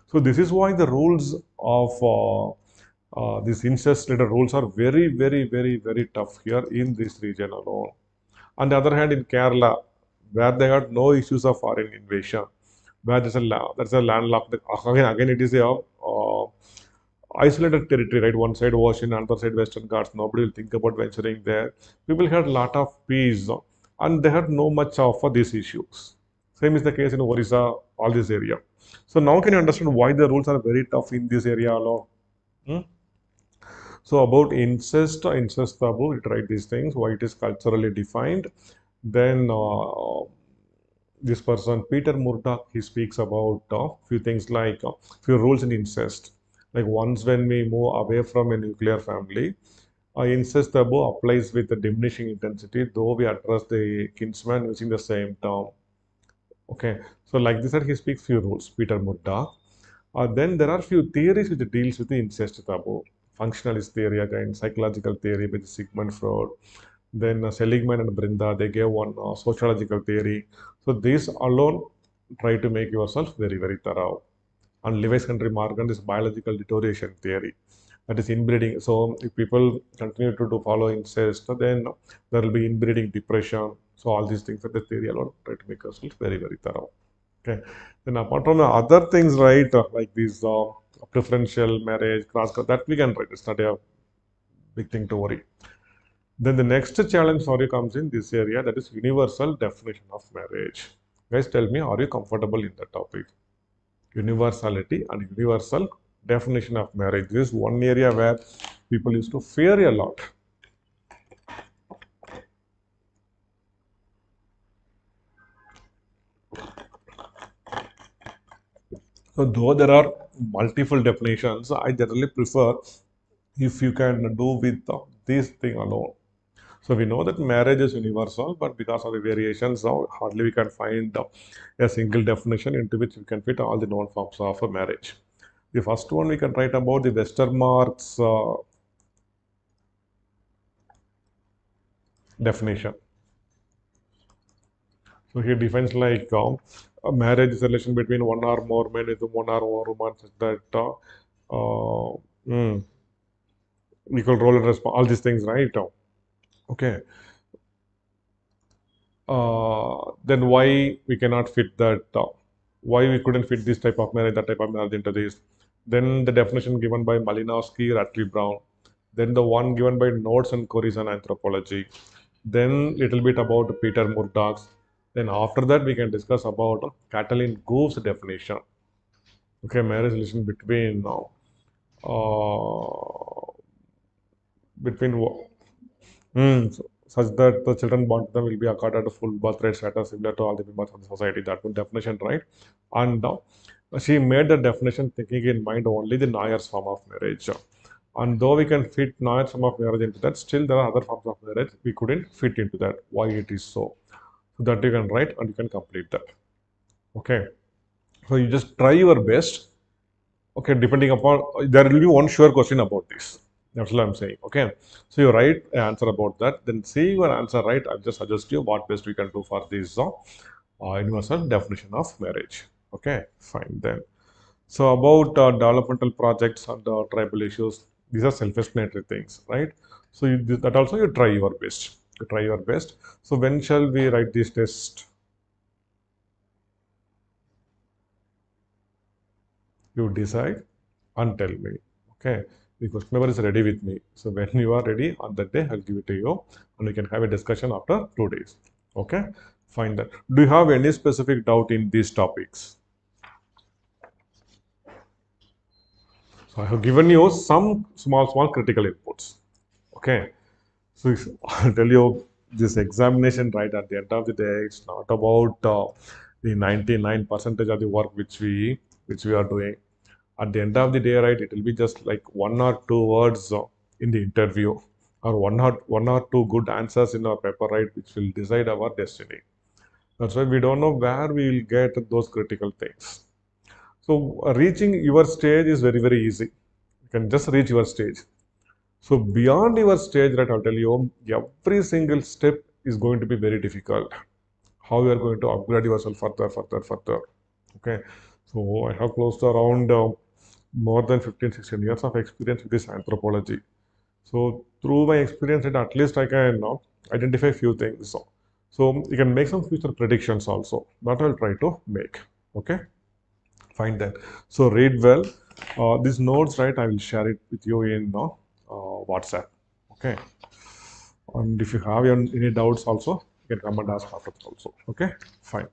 So this is why the rules of these incest-related rules are very, very, very, very tough here in this region alone. On the other hand, in Kerala, where they had no issues of foreign invasion, where there's a landlocked, again it is a isolated territory, right? One side ocean, another side Western Ghats. Nobody will think about venturing there. People had a lot of peace, and they had no much of these issues. Same is the case in Orissa, all this area. So now can you understand why the rules are very tough in this area alone? Hmm? So about incest taboo, it write these things, why it is culturally defined. Then this person, Peter Murdoch, he speaks about few things like few rules in incest. Like once when we move away from a nuclear family, incest taboo applies with a diminishing intensity, though we address the kinsman using the same term. Okay, so like this, he speaks few rules, Peter Murdoch. Then there are few theories which deals with the incest taboo. Functionalist theory again, psychological theory with Sigmund Freud. Then Seligman and Brinda, they gave one sociological theory. So these alone try to make yourself very, very thorough. And Lewis Henry Morgan is biological deterioration theory. That is inbreeding. So if people continue to follow incest, then there will be inbreeding depression. So all these things that the theory alone try to make yourself very, very thorough. Okay. Then apart from the other things, right, like these preferential marriage, cross, that we can write. It's not a big thing to worry. Then the next challenge for you comes in this area, that is universal definition of marriage. Guys, tell me, are you comfortable in that topic? Universality and universal definition of marriage. This is one area where people used to fear a lot. So though there are multiple definitions, I generally prefer if you can do with this thing alone. So we know that marriage is universal, but because of the variations now, hardly we can find a single definition into which we can fit all the known forms of a marriage. The first one we can write about the Westermarck's definition. So he defines like a marriage is a relation between one or more men with one or more women, such that uh, mm, equal role and response, all these things, right? Okay. Then why we cannot fit that? Why we couldn't fit this type of marriage, that type of marriage into this? Then the definition given by Malinowski, Ratley Brown. Then the one given by Notes and Corys on Anthropology. Then little bit about Peter Murdoch's. Then after that we can discuss about Catalin Gove's definition. Okay, marriage relation between between such that the children born to them will be accorded a full birthright status similar to all the members of the society. That one definition, right? And she made the definition thinking in mind only the Nair's form of marriage. And though we can fit Nair's form of marriage into that, still there are other forms of marriage we couldn't fit into that. Why it is so? So that you can write and you can complete that. Okay. So you just try your best. Okay, depending upon there will be one sure question about this. That's what I'm saying. Okay, so you write an answer about that. Then see your answer right. I'll just suggest you what best we can do for this universal definition of marriage. Okay, fine then. So about developmental projects and tribal issues, these are self-explanatory things, right? So that also you try your best. You try your best. So when shall we write this test? You decide and tell me. Okay, the question paper is ready with me. So when you are ready on that day, I'll give it to you and we can have a discussion after 2 days. Okay, fine then. Do you have any specific doubt in these topics? So I have given you some small critical inputs. Okay, so I'll tell you this examination right at the end of the day, it's not about the 99% of the work which we are doing. At the end of the day, right, it will be just like one or two words in the interview, or one or two good answers in our paper, right, which will decide our destiny. That's why we don't know where we will get those critical things. So reaching your stage is very easy. You can just reach your stage. So beyond your stage, right, I'll tell you, every single step is going to be very difficult. How you are going to upgrade yourself further. Okay. So I have close to around more than 15-16 years of experience with this anthropology. So through my experience, at least I can identify a few things. So you can make some future predictions also. That I'll try to make. Okay, fine then. So read well. These notes, right? I will share it with you in WhatsApp. Okay, and if you have any doubts also, you can come and ask after also. Okay, fine.